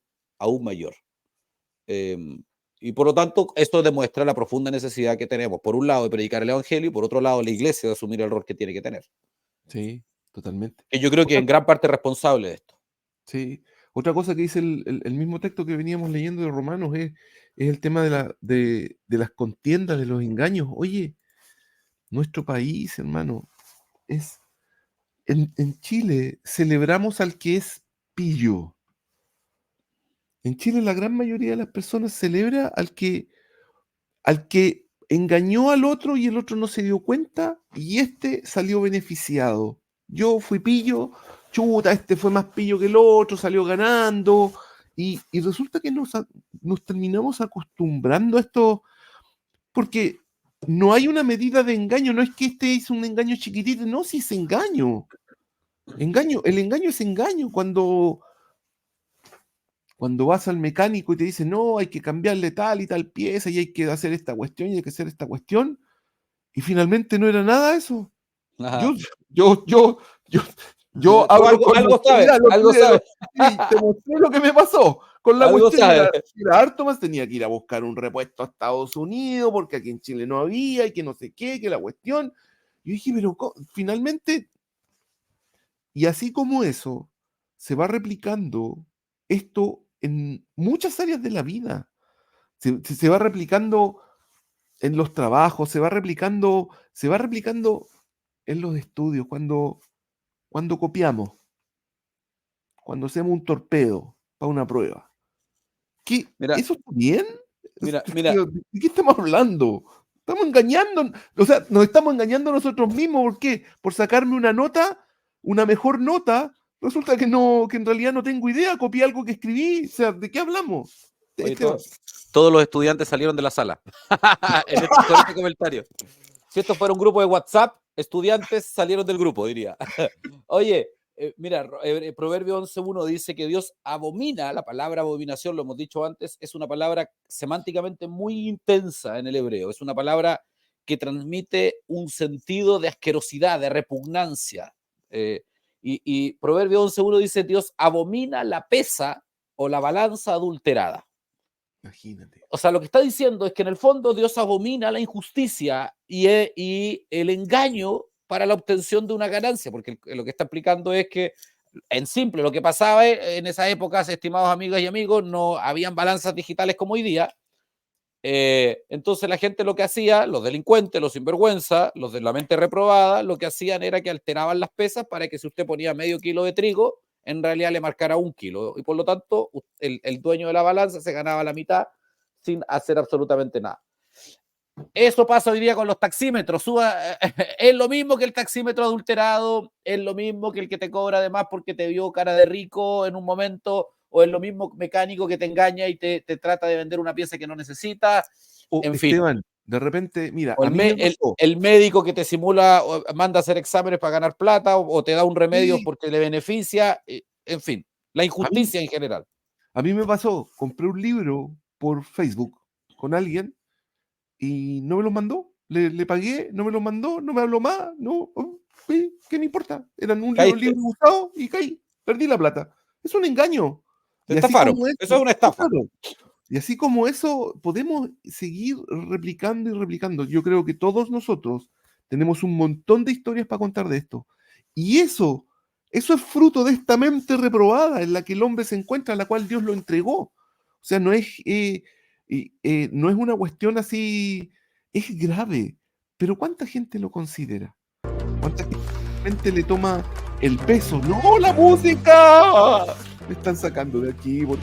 mayor. Y por lo tanto, esto demuestra la profunda necesidad que tenemos, por un lado, de predicar el evangelio, y por otro lado, la iglesia de asumir el rol que tiene que tener. Sí, totalmente. Que yo creo que en gran parte es responsable de esto. Sí. Otra cosa que dice el mismo texto que veníamos leyendo de Romanos es el tema de las contiendas, de los engaños. Oye, nuestro país, hermano, es en Chile celebramos al que es pillo. En Chile la gran mayoría de las personas celebra al que engañó al otro y el otro no se dio cuenta y este salió beneficiado. Yo fui pillo, chuta, este fue más pillo que el otro, salió ganando y resulta que nos terminamos acostumbrando a esto, porque no hay una medida de engaño, no es que este hizo un engaño chiquitito, no, si es engaño. El engaño es engaño. Cuando vas al mecánico y te dice, no, hay que cambiarle tal y tal pieza y hay que hacer esta cuestión y hay que hacer esta cuestión, y finalmente no era nada eso. Yo hablo con algo sabe. Y te mostré lo que me pasó con la cuestión. Era harto más, tenía que ir a buscar un repuesto a Estados Unidos porque aquí en Chile no había y que no sé qué, que la cuestión. Yo dije, pero finalmente, y así como eso, se va replicando esto en muchas áreas de la vida. Se va replicando en los trabajos, se va replicando en los estudios, cuando copiamos, cuando hacemos un torpedo para una prueba. ¿Eso está bien? Mira. ¿De qué estamos hablando? Estamos engañando, o sea, nos estamos engañando nosotros mismos. ¿Por qué? Por sacarme una nota, una mejor nota, Resulta que no, que en realidad no tengo idea, copié algo que escribí. O sea, ¿de qué hablamos? Oye, todos los estudiantes salieron de la sala con este comentario. Si esto fuera un grupo de WhatsApp, estudiantes salieron del grupo, diría. Oye, mira, Proverbio 11.1 dice que Dios abomina, la palabra abominación, lo hemos dicho antes, es una palabra semánticamente muy intensa en el hebreo. Es una palabra que transmite un sentido de asquerosidad, de repugnancia. Y Proverbio 11.1 dice, Dios abomina la pesa o la balanza adulterada. Imagínate. O sea, lo que está diciendo es que en el fondo Dios abomina la injusticia y el engaño para la obtención de una ganancia, porque lo que está explicando es que, en simple, lo que pasaba en esas épocas, estimados amigas y amigos, no habían balanzas digitales como hoy día. Entonces la gente lo que hacía, los delincuentes, los sinvergüenza, los de la mente reprobada, lo que hacían era que alteraban las pesas para que si usted ponía medio kilo de trigo, en realidad le marcara 1 kilo. Y por lo tanto, el dueño de la balanza se ganaba la mitad sin hacer absolutamente nada. Eso pasa hoy día con los taxímetros. Es lo mismo que el taxímetro adulterado, es lo mismo que el que te cobra de más porque te vio cara de rico en un momento, o es lo mismo mecánico que te engaña y te trata de vender una pieza que no necesita. En Esteban, fin. De repente, mira, o el médico que te simula, manda a hacer exámenes para ganar plata, o te da un remedio porque le beneficia. En fin, la injusticia en general. A mí me pasó, compré un libro por Facebook con alguien y no me lo mandó. Le pagué, no me lo mandó, no me habló más, no, ¿qué me importa? Eran un libro usado y caí, perdí la plata. Es un engaño. Te estafaron. Eso es una estafa. Y así como eso, podemos seguir replicando y replicando. Yo creo que todos nosotros tenemos un montón de historias para contar de esto. Y eso es fruto de esta mente reprobada en la que el hombre se encuentra, a la cual Dios lo entregó. O sea, no es una cuestión así, es grave. Pero ¿cuánta gente lo considera? ¿Cuánta gente le toma el peso? ¡No, la música! Me están sacando de aquí porque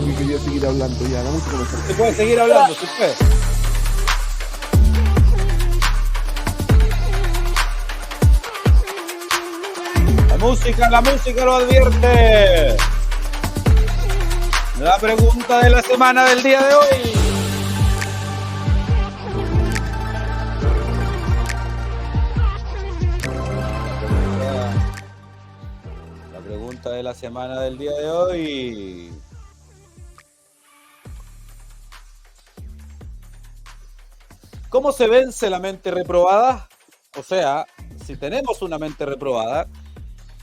me quería seguir hablando ya. La música no se puede seguir hablando, se puede. La música lo advierte. La pregunta de la semana del día de hoy. La pregunta de la semana del día de hoy. ¿Cómo se vence la mente reprobada? O sea, si tenemos una mente reprobada,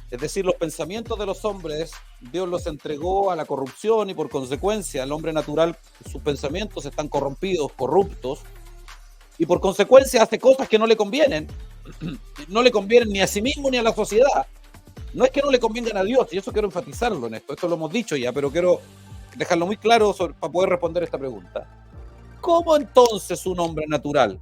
es decir, los pensamientos de los hombres, Dios los entregó a la corrupción y por consecuencia el hombre natural, sus pensamientos están corrompidos, corruptos, y por consecuencia hace cosas que no le convienen. No le convienen ni a sí mismo ni a la sociedad. No es que no le convengan a Dios, y eso quiero enfatizarlo en esto. Esto lo hemos dicho ya, pero quiero dejarlo muy claro para poder responder esta pregunta. ¿Cómo entonces un hombre natural?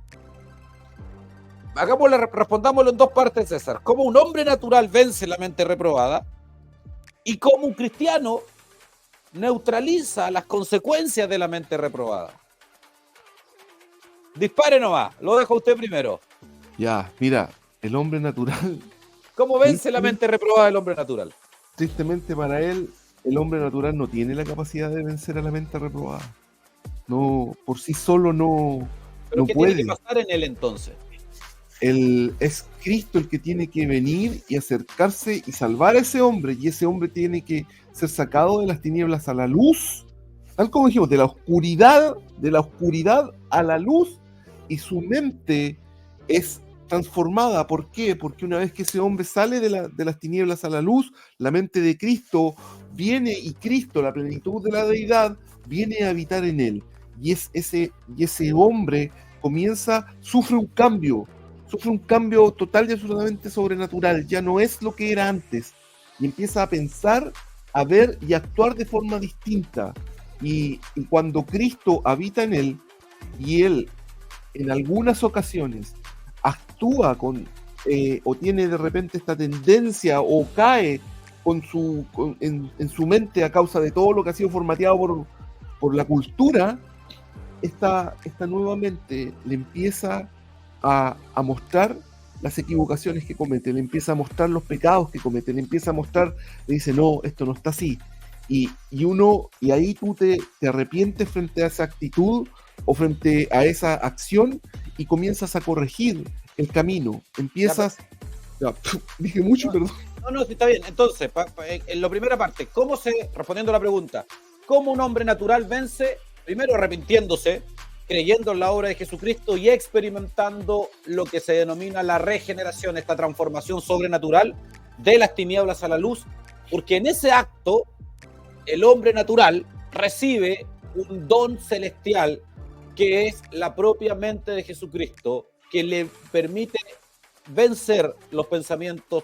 Respondámoslo en 2 partes, César. ¿Cómo un hombre natural vence la mente reprobada? ¿Y cómo un cristiano neutraliza las consecuencias de la mente reprobada? Dispare nomás, lo dejo a usted primero. Ya, mira, el hombre natural... ¿Cómo vence la mente reprobada del hombre natural? Tristemente para él, el hombre natural no tiene la capacidad de vencer a la mente reprobada. No, por sí solo no, ¿pero no qué puede. tiene que pasar en él entonces? Es Cristo el que tiene que venir y acercarse y salvar a ese hombre, y ese hombre tiene que ser sacado de las tinieblas a la luz, tal como dijimos, de la oscuridad a la luz, y su mente es transformada. ¿Por qué? Porque una vez que ese hombre sale de las tinieblas a la luz, la mente de Cristo viene, y Cristo, la plenitud de la deidad, viene a habitar en él, y ese hombre sufre un cambio total y absolutamente sobrenatural. Ya no es lo que era antes, y empieza a pensar, a ver y a actuar de forma distinta. Y cuando Cristo habita en él, y él en algunas ocasiones actúa o tiene de repente esta tendencia, o cae en su mente a causa de todo lo que ha sido formateado por la cultura, esta nueva mente le empieza a mostrar las equivocaciones que comete, le empieza a mostrar los pecados que comete, le empieza a mostrar, le dice, no, esto no está así. Y ahí tú te arrepientes frente a esa actitud o frente a esa acción y comienzas a corregir el camino. Empiezas... Ya, dije mucho, perdón. No, sí está bien. Entonces, en la primera parte, respondiendo a la pregunta, ¿cómo un hombre natural vence? Primero arrepintiéndose, creyendo en la obra de Jesucristo y experimentando lo que se denomina la regeneración, esta transformación sobrenatural de las tinieblas a la luz, porque en ese acto el hombre natural recibe un don celestial que es la propia mente de Jesucristo, que le permite vencer los pensamientos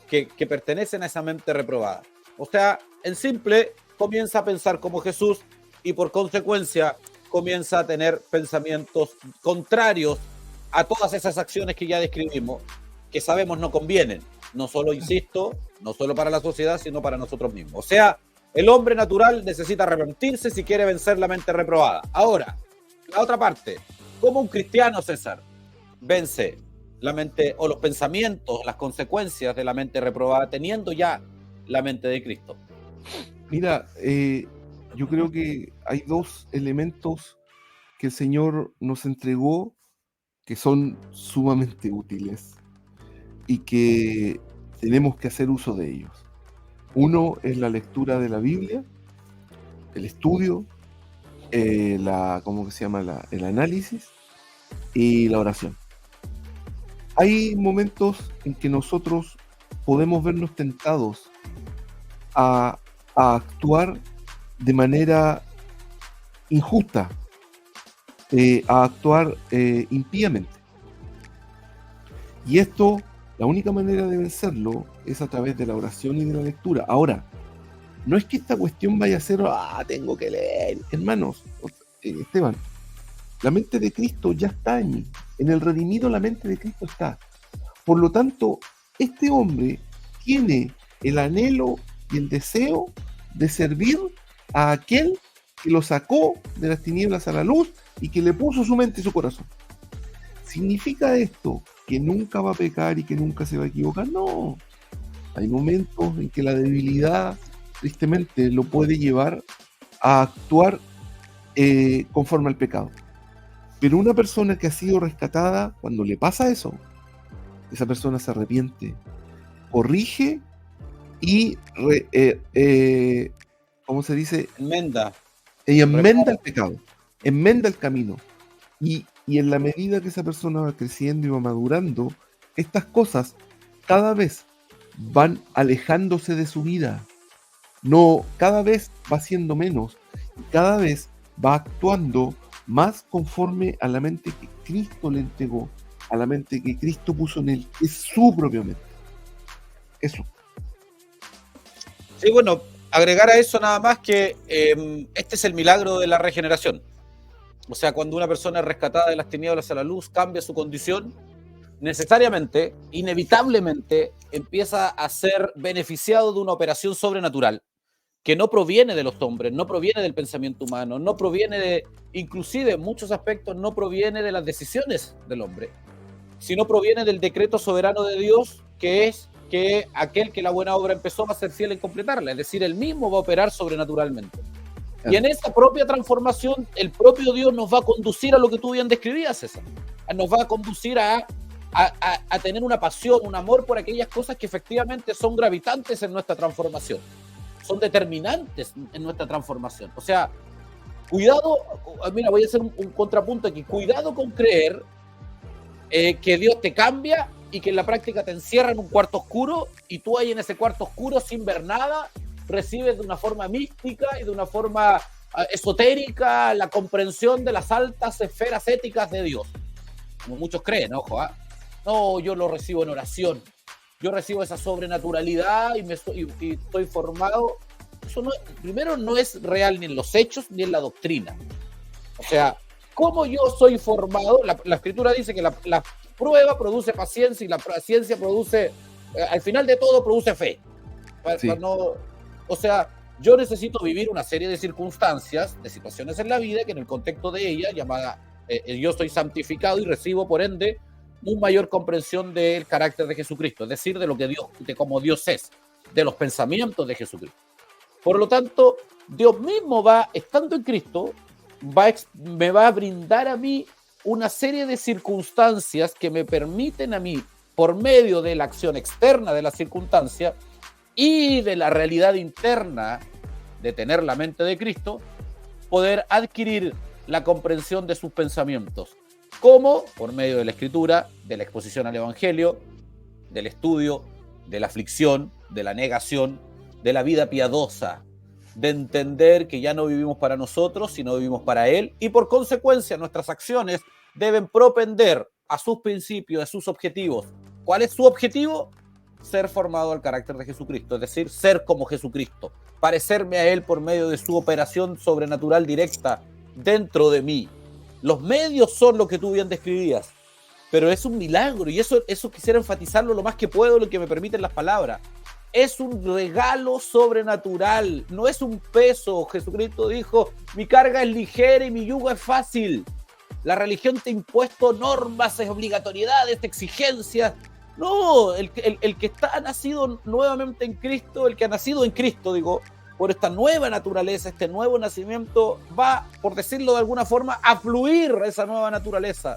que pertenecen a esa mente reprobada. O sea, en simple, comienza a pensar como Jesús y por consecuencia comienza a tener pensamientos contrarios a todas esas acciones que ya describimos, que sabemos no convienen, no solo, insisto, no solo para la sociedad, sino para nosotros mismos. O sea, el hombre natural necesita arrepentirse si quiere vencer la mente reprobada. Ahora, la otra parte, ¿cómo un cristiano, César, vence la mente o los pensamientos, las consecuencias de la mente reprobada, teniendo ya la mente de Cristo? Mira, yo creo que hay dos elementos que el Señor nos entregó que son sumamente útiles y que tenemos que hacer uso de ellos. Uno es la lectura de la Biblia, el estudio, el análisis y la oración. Hay momentos en que nosotros podemos vernos tentados a actuar de manera injusta, a actuar impíamente. Y esto, la única manera de vencerlo es a través de la oración y de la lectura. Ahora, no es que esta cuestión vaya a ser, tengo que leer. Hermanos, Esteban, la mente de Cristo ya está en mí. En el redimido la mente de Cristo está. Por lo tanto, este hombre tiene el anhelo y el deseo de servir a aquel que lo sacó de las tinieblas a la luz y que le puso su mente y su corazón. ¿Significa esto que nunca va a pecar y que nunca se va a equivocar? No. Hay momentos en que la debilidad, tristemente, lo puede llevar a actuar conforme al pecado. Pero una persona que ha sido rescatada, cuando le pasa eso, esa persona se arrepiente, corrige y ¿cómo se dice? Enmenda. Ella enmenda el pecado, enmenda el camino. Y en la medida que esa persona va creciendo y va madurando, estas cosas cada vez van alejándose de su vida. No, cada vez va siendo menos, y cada vez va actuando más conforme a la mente que Cristo le entregó, a la mente que Cristo puso en él, que es su propia mente. Eso. Sí, bueno, agregar a eso nada más que este es el milagro de la regeneración. O sea, cuando una persona es rescatada de las tinieblas a la luz, cambia su condición, necesariamente, inevitablemente, empieza a ser beneficiado de una operación sobrenatural que no proviene de los hombres, no proviene del pensamiento humano, no proviene de, inclusive en muchos aspectos, no proviene de las decisiones del hombre, sino proviene del decreto soberano de Dios, que es que aquel que la buena obra empezó va a ser fiel en completarla, es decir, él mismo va a operar sobrenaturalmente. Y en esa propia transformación, el propio Dios nos va a conducir a lo que tú bien describías, César. Nos va a conducir a tener una pasión, un amor por aquellas cosas que efectivamente son gravitantes en nuestra transformación, son determinantes en nuestra transformación. O sea, cuidado, mira, voy a hacer un contrapunto aquí, cuidado con creer que Dios te cambia y que en la práctica te encierra en un cuarto oscuro y tú ahí en ese cuarto oscuro sin ver nada recibes de una forma mística y de una forma esotérica la comprensión de las altas esferas éticas de Dios, como muchos creen, ojo, no, yo lo recibo en oración, yo recibo esa sobrenaturalidad y estoy formado. Eso primero no es real ni en los hechos ni en la doctrina. O sea, ¿cómo yo soy formado? La escritura dice que la prueba produce paciencia y la paciencia produce, al final de todo, produce fe. Sí. O sea, yo necesito vivir una serie de circunstancias, de situaciones en la vida que en el contexto de ella, llamada yo soy santificado y recibo por ende una mayor comprensión del carácter de Jesucristo, es decir, de lo que Dios, de cómo Dios es, de los pensamientos de Jesucristo. Por lo tanto, Dios mismo va, estando en Cristo, me va a brindar a mí una serie de circunstancias que me permiten a mí, por medio de la acción externa de la circunstancia y de la realidad interna de tener la mente de Cristo, poder adquirir la comprensión de sus pensamientos. ¿Cómo? Por medio de la escritura, de la exposición al Evangelio, del estudio, de la aflicción, de la negación, de la vida piadosa, de entender que ya no vivimos para nosotros, sino vivimos para Él, y por consecuencia nuestras acciones deben propender a sus principios, a sus objetivos. ¿Cuál es su objetivo? Ser formado al carácter de Jesucristo, es decir, ser como Jesucristo, parecerme a Él por medio de su operación sobrenatural directa dentro de mí. Los medios son lo que tú bien describías, pero es un milagro, y eso quisiera enfatizarlo lo más que puedo, lo que me permiten las palabras. Es un regalo sobrenatural, no es un peso. Jesucristo dijo, mi carga es ligera y mi yugo es fácil. La religión te ha impuesto normas, obligatoriedades, exigencias. No, el que está nacido nuevamente en Cristo, el que ha nacido en Cristo, digo, por esta nueva naturaleza, este nuevo nacimiento, va, por decirlo de alguna forma, a fluir esa nueva naturaleza,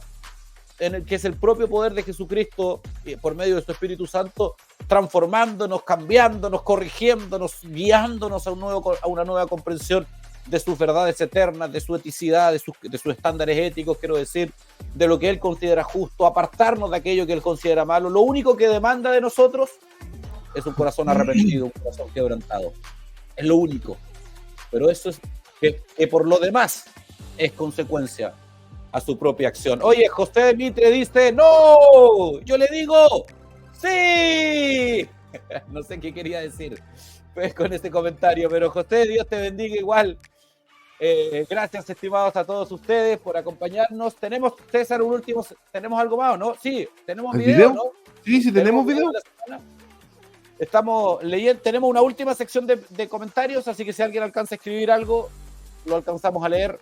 en el que es el propio poder de Jesucristo, por medio de su Espíritu Santo, transformándonos, cambiándonos, corrigiéndonos, guiándonos a una nueva comprensión de sus verdades eternas, de su eticidad, de sus estándares éticos, quiero decir, de lo que Él considera justo, apartarnos de aquello que Él considera malo. Lo único que demanda de nosotros es un corazón arrepentido, un corazón quebrantado. Es lo único. Pero eso es que por lo demás es consecuencia a su propia acción. Oye, José Mitre dice, ¡no! Yo le digo, ¡sí! No sé qué quería decir pues con este comentario, pero José, Dios te bendiga igual. Gracias, estimados, a todos ustedes por acompañarnos. Tenemos, César, ¿tenemos algo más o no? Sí, tenemos video, ¿no? Sí, tenemos video. Estamos leyendo, tenemos una última sección de comentarios, así que si alguien alcanza a escribir algo, lo alcanzamos a leer.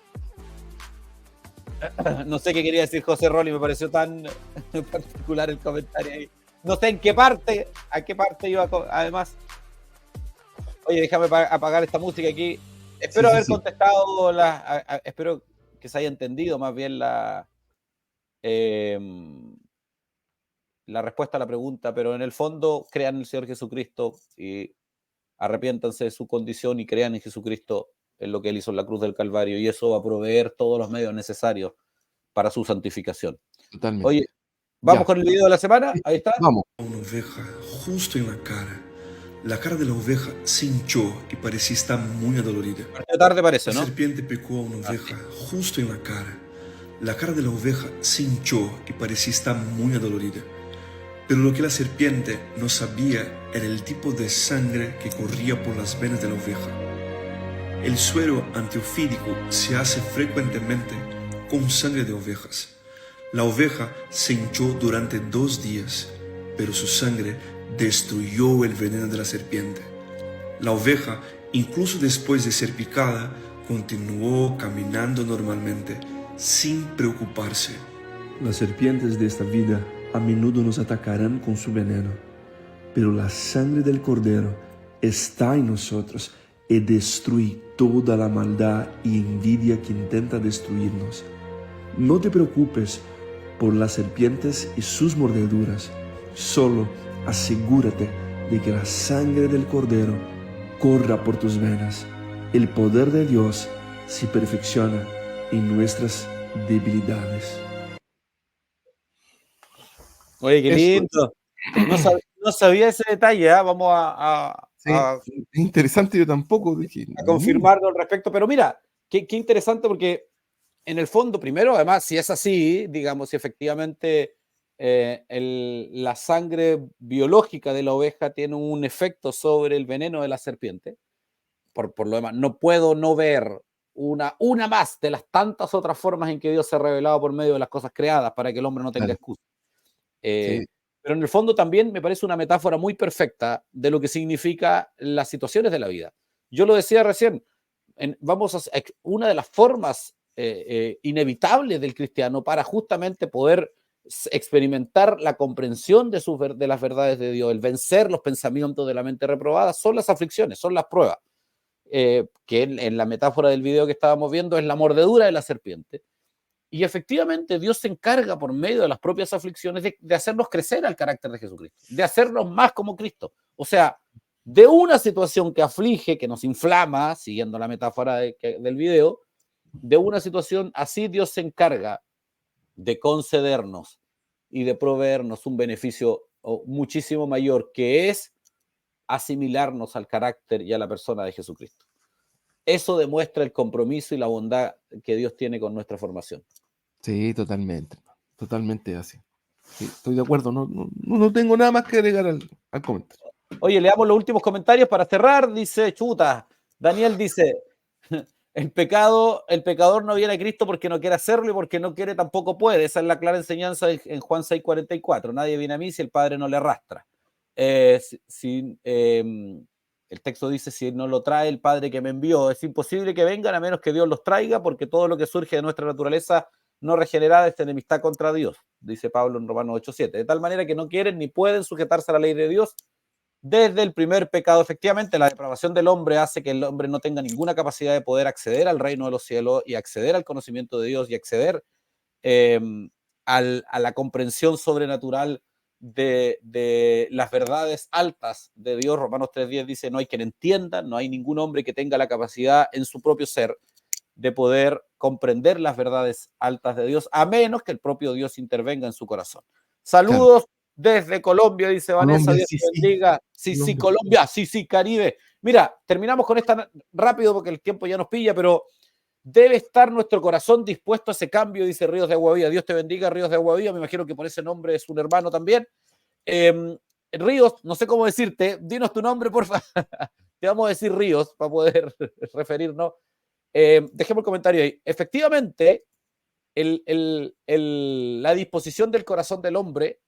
No sé qué quería decir José Rolli, me pareció tan particular el comentario ahí. No sé a qué parte iba además. Oye, déjame apagar esta música aquí. Espero haber contestado espero que se haya entendido más bien la respuesta a la pregunta, pero en el fondo crean en el Señor Jesucristo y arrepiéntanse de su condición y crean en Jesucristo, en lo que Él hizo en la cruz del Calvario, y eso va a proveer todos los medios necesarios para su santificación. Totalmente. Oye, ¿vamos con el video de la semana? Ahí está. Vamos. Una oveja justo en la cara. La cara de la oveja se hinchó y parecía estar muy adolorida. Tarde parece, ¿no? La serpiente picó a una oveja justo en la cara. La cara de la oveja se hinchó y parecía estar muy adolorida. Pero lo que la serpiente no sabía era el tipo de sangre que corría por las venas de la oveja. El suero antiofídico se hace frecuentemente con sangre de ovejas. La oveja se hinchó durante 2 días, pero su sangre destruyó el veneno de la serpiente. La oveja, incluso después de ser picada, continuó caminando normalmente, sin preocuparse. Las serpientes de esta vida a menudo nos atacarán con su veneno, pero la sangre del Cordero está en nosotros y destruye toda la maldad y envidia que intenta destruirnos. No te preocupes por las serpientes y sus mordeduras, solo asegúrate de que la sangre del Cordero corra por tus venas. El poder de Dios se perfecciona en nuestras debilidades. Oye, qué lindo. No sabía ese detalle, ¿eh? Vamos a es interesante, yo tampoco. A confirmarlo al respecto, pero mira, qué interesante, porque en el fondo, primero, además, si es así, digamos, si efectivamente la sangre biológica de la oveja tiene un efecto sobre el veneno de la serpiente, por lo demás, no puedo no ver una más de las tantas otras formas en que Dios se ha revelado por medio de las cosas creadas para que el hombre no tenga excusa. Sí. Pero en el fondo también me parece una metáfora muy perfecta de lo que significa las situaciones de la vida. Yo lo decía recién, una de las formas inevitables del cristiano para justamente poder experimentar la comprensión de las verdades de Dios, el vencer los pensamientos de la mente reprobada, son las aflicciones, son las pruebas. Que en la metáfora del video que estábamos viendo es la mordedura de la serpiente. Y efectivamente Dios se encarga por medio de las propias aflicciones de hacernos crecer al carácter de Jesucristo, de hacernos más como Cristo. O sea, de una situación que aflige, que nos inflama, siguiendo la metáfora del video, de una situación así Dios se encarga de concedernos y de proveernos un beneficio muchísimo mayor, que es asimilarnos al carácter y a la persona de Jesucristo. Eso demuestra el compromiso y la bondad que Dios tiene con nuestra formación. Sí, totalmente. Totalmente así. Sí, estoy de acuerdo. No tengo nada más que agregar al comentario. Oye, leamos los últimos comentarios para cerrar. Dice, chuta, Daniel dice, el pecador no viene a Cristo porque no quiere hacerlo y porque no quiere tampoco puede. Esa es la clara enseñanza en Juan 6:44. Nadie viene a mí si el Padre no le arrastra. El texto dice, si no lo trae el Padre que me envió, es imposible que vengan a menos que Dios los traiga, porque todo lo que surge de nuestra naturaleza no regenerada es enemistad contra Dios, dice Pablo en Romanos 8:7. De tal manera que no quieren ni pueden sujetarse a la ley de Dios desde el primer pecado. Efectivamente, la depravación del hombre hace que el hombre no tenga ninguna capacidad de poder acceder al reino de los cielos y acceder al conocimiento de Dios y acceder a la comprensión sobrenatural de las verdades altas de Dios. Romanos 3:10 dice, no hay quien entienda, no hay ningún hombre que tenga la capacidad en su propio ser de poder comprender las verdades altas de Dios, a menos que el propio Dios intervenga en su corazón. Saludos desde Colombia, dice Vanessa, Colombia, Dios te bendiga. Sí, Colombia, sí, Caribe. Mira, terminamos con esta rápido porque el tiempo ya nos pilla, pero debe estar nuestro corazón dispuesto a ese cambio, dice Ríos de Agua Viva. Dios te bendiga, Ríos de Agua Viva. Me imagino que por ese nombre es un hermano también. Ríos, no sé cómo decirte, dinos tu nombre, por favor. Te vamos a decir Ríos para poder referirnos. Dejemos el comentario ahí. Efectivamente, la disposición del corazón del hombre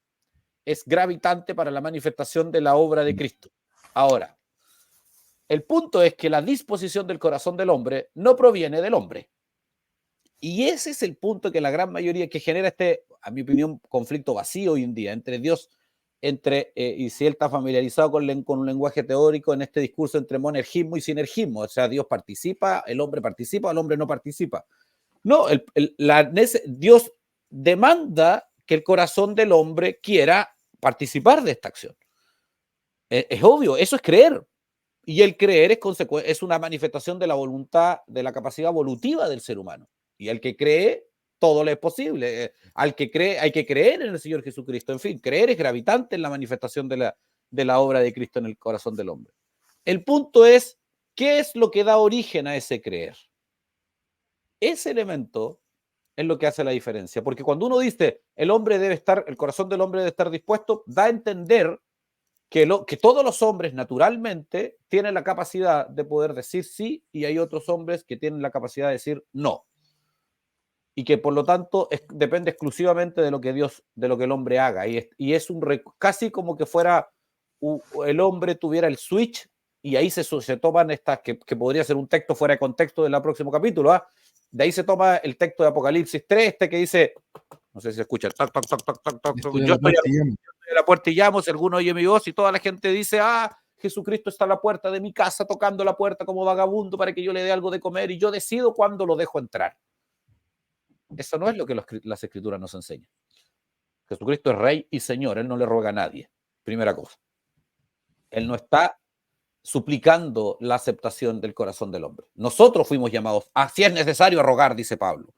es gravitante para la manifestación de la obra de Cristo. Ahora, el punto es que la disposición del corazón del hombre no proviene del hombre. Y ese es el punto que la gran mayoría que genera a mi opinión, conflicto vacío hoy en día entre Dios, y si él está familiarizado con un lenguaje teórico, en este discurso entre monergismo y sinergismo. O sea, Dios participa, el hombre participa, el hombre no participa. No, Dios demanda que el corazón del hombre quiera participar de esta acción. Es obvio, eso es creer. Y el creer es una manifestación de la voluntad, de la capacidad evolutiva del ser humano. Y al que cree, todo le es posible. Al que cree, hay que creer en el Señor Jesucristo. En fin, creer es gravitante en la manifestación de la obra de Cristo en el corazón del hombre. El punto es, ¿qué es lo que da origen a ese creer? Ese elemento es lo que hace la diferencia. Porque cuando uno dice, el corazón del hombre debe estar dispuesto, da a entender que todos los hombres naturalmente tienen la capacidad de poder decir sí, y hay otros hombres que tienen la capacidad de decir no. Y que por lo tanto depende exclusivamente de lo que el hombre haga. Y es casi como que fuera el hombre tuviera el switch, y ahí se toman estas, que podría ser un texto fuera de contexto del próximo capítulo. De ahí se toma el texto de Apocalipsis 3, que dice, no sé si se escucha, toc, toc, toc, toc, toc, toc. Yo estoy a la puerta y llamo, si alguno oye mi voz, y toda la gente dice, Jesucristo está a la puerta de mi casa tocando la puerta como vagabundo para que yo le dé algo de comer, y yo decido cuándo lo dejo entrar. Eso no es lo que las Escrituras nos enseñan. Jesucristo es Rey y Señor, Él no le ruega a nadie, primera cosa. Él no está suplicando la aceptación del corazón del hombre. Nosotros fuimos llamados, si es necesario, a rogar, dice Pablo.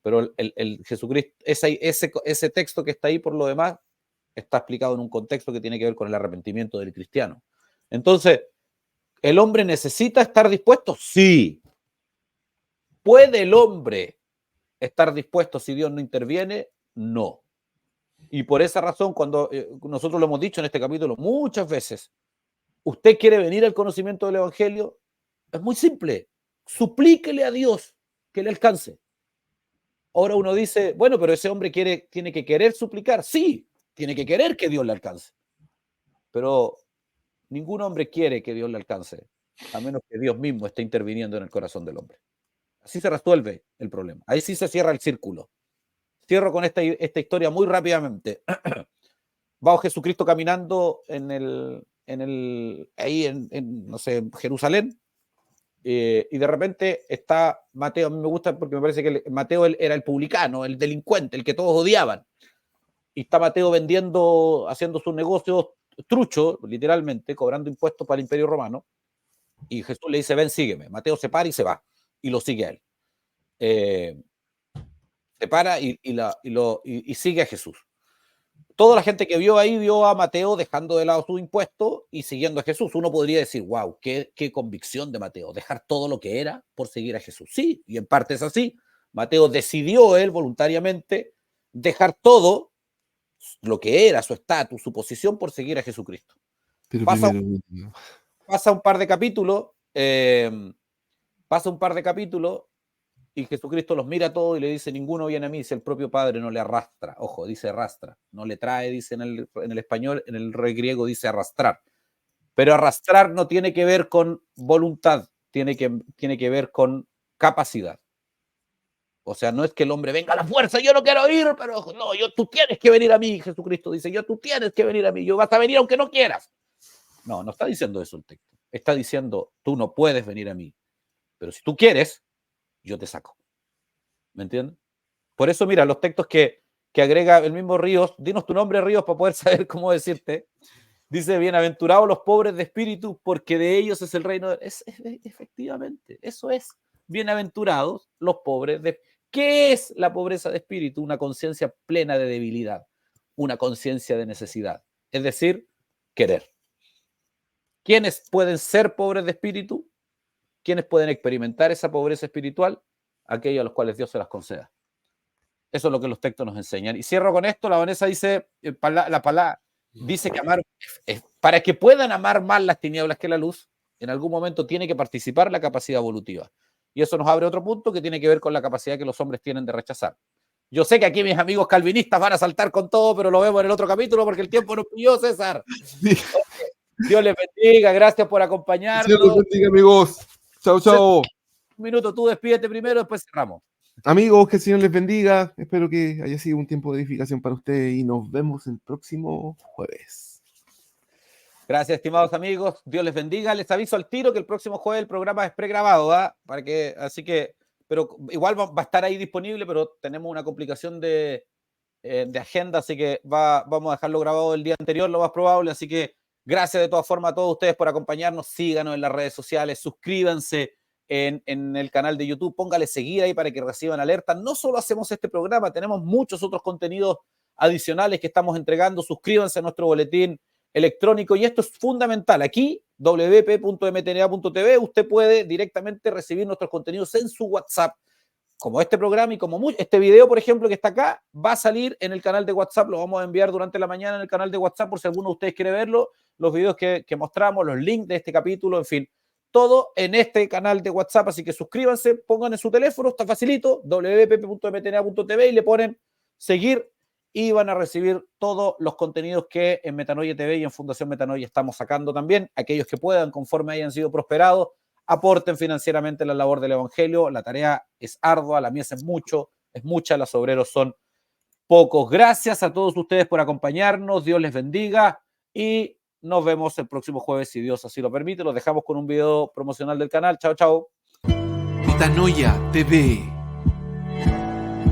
Pero el Jesucristo, ese texto que está ahí, por lo demás, está explicado en un contexto que tiene que ver con el arrepentimiento del cristiano. Entonces, ¿el hombre necesita estar dispuesto? Sí. ¿Puede el hombre estar dispuesto si Dios no interviene? No. Y por esa razón, cuando nosotros lo hemos dicho en este capítulo muchas veces, ¿usted quiere venir al conocimiento del Evangelio? Es muy simple. Suplíquele a Dios que le alcance. Ahora uno dice, bueno, pero ese hombre tiene que querer suplicar. Sí, tiene que querer que Dios le alcance. Pero ningún hombre quiere que Dios le alcance, a menos que Dios mismo esté interviniendo en el corazón del hombre. Así se resuelve el problema. Ahí sí se cierra el círculo. Cierro con esta historia muy rápidamente. Va Jesucristo caminando ahí en no sé, Jerusalén, y de repente está Mateo. A mí me gusta porque me parece que Mateo era el publicano, el delincuente, el que todos odiaban. Y está Mateo haciendo sus negocios truchos, literalmente, cobrando impuestos para el Imperio Romano. Y Jesús le dice, ven, sígueme. Mateo se para y se va, y lo sigue a él. Se para y sigue a Jesús. Toda la gente que vio ahí vio a Mateo dejando de lado su impuesto y siguiendo a Jesús. Uno podría decir, wow, qué convicción de Mateo, dejar todo lo que era por seguir a Jesús. Sí, y en parte es así. Mateo decidió él voluntariamente dejar todo lo que era, su estatus, su posición, por seguir a Jesucristo. Pasa un par de capítulos, y Jesucristo los mira a todos y le dice, ninguno viene a mí si el propio Padre no le arrastra. Ojo, dice arrastra, no le trae, dice en el español, en el rey griego dice arrastrar. Pero arrastrar no tiene que ver con voluntad, tiene que ver con capacidad. O sea, no es que el hombre venga a la fuerza, yo no quiero ir, pero no, tú tienes que venir a mí, Jesucristo dice, tú tienes que venir a mí, vas a venir aunque no quieras. No está diciendo eso el texto. Está diciendo, tú no puedes venir a mí, pero si tú quieres, yo te saco. ¿Me entienden? Por eso, mira, los textos que agrega el mismo Ríos, dinos tu nombre, Ríos, para poder saber cómo decirte. Dice, bienaventurados los pobres de espíritu, porque de ellos es el reino. Efectivamente, eso es. Bienaventurados los pobres de espíritu. ¿Qué es la pobreza de espíritu? Una conciencia plena de debilidad, una conciencia de necesidad, es decir, querer. ¿Quiénes pueden ser pobres de espíritu? ¿Quiénes pueden experimentar esa pobreza espiritual? Aquellos a los cuales Dios se las conceda. Eso es lo que los textos nos enseñan. Y cierro con esto. La Vanessa dice, dice que amar, para que puedan amar más las tinieblas que la luz, en algún momento tiene que participar la capacidad evolutiva. Y eso nos abre otro punto que tiene que ver con la capacidad que los hombres tienen de rechazar. Yo sé que aquí mis amigos calvinistas van a saltar con todo, pero lo vemos en el otro capítulo porque el tiempo nos pilló, César. Sí. Dios les bendiga, gracias por acompañarnos. Dios les bendiga, amigos. Chao, chao. Un minuto, tú despídete primero, después cerramos. Amigos, que el Señor les bendiga. Espero que haya sido un tiempo de edificación para ustedes y nos vemos el próximo jueves. Gracias, estimados amigos. Dios les bendiga. Les aviso al tiro que el próximo jueves el programa es pregrabado, pero igual va a estar ahí disponible, pero tenemos una complicación de agenda, así que vamos a dejarlo grabado el día anterior, lo más probable. Así que gracias de todas formas a todos ustedes por acompañarnos. Síganos en las redes sociales, suscríbanse en el canal de YouTube, póngale seguir ahí para que reciban alertas. No solo hacemos este programa, tenemos muchos otros contenidos adicionales que estamos entregando. Suscríbanse a nuestro boletín electrónico, y esto es fundamental. Aquí, wp.mtna.tv, usted puede directamente recibir nuestros contenidos en su WhatsApp, como este programa y como este video, por ejemplo, que está acá, va a salir en el canal de WhatsApp. Lo vamos a enviar durante la mañana en el canal de WhatsApp por si alguno de ustedes quiere verlo, los videos que mostramos, los links de este capítulo, en fin, todo en este canal de WhatsApp. Así que suscríbanse, pongan en su teléfono, está facilito, wp.mtna.tv, y le ponen seguir, y van a recibir todos los contenidos que en Metanoia TV y en Fundación Metanoia estamos sacando también. Aquellos que puedan, conforme hayan sido prosperados, aporten financieramente la labor del Evangelio. La tarea es ardua, la mies es mucha, los obreros son pocos. Gracias a todos ustedes por acompañarnos, Dios les bendiga y nos vemos el próximo jueves si Dios así lo permite. Los dejamos con un video promocional del canal. Chao, chao. Metanoia TV.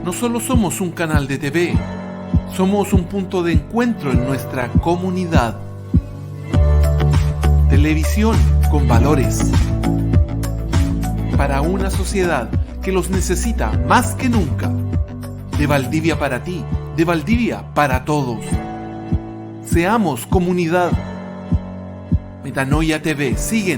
No solo somos un canal de TV, somos un punto de encuentro en nuestra comunidad. Televisión con valores. Para una sociedad que los necesita más que nunca. De Valdivia para ti, de Valdivia para todos. Seamos comunidad. Metanoia TV, sigue.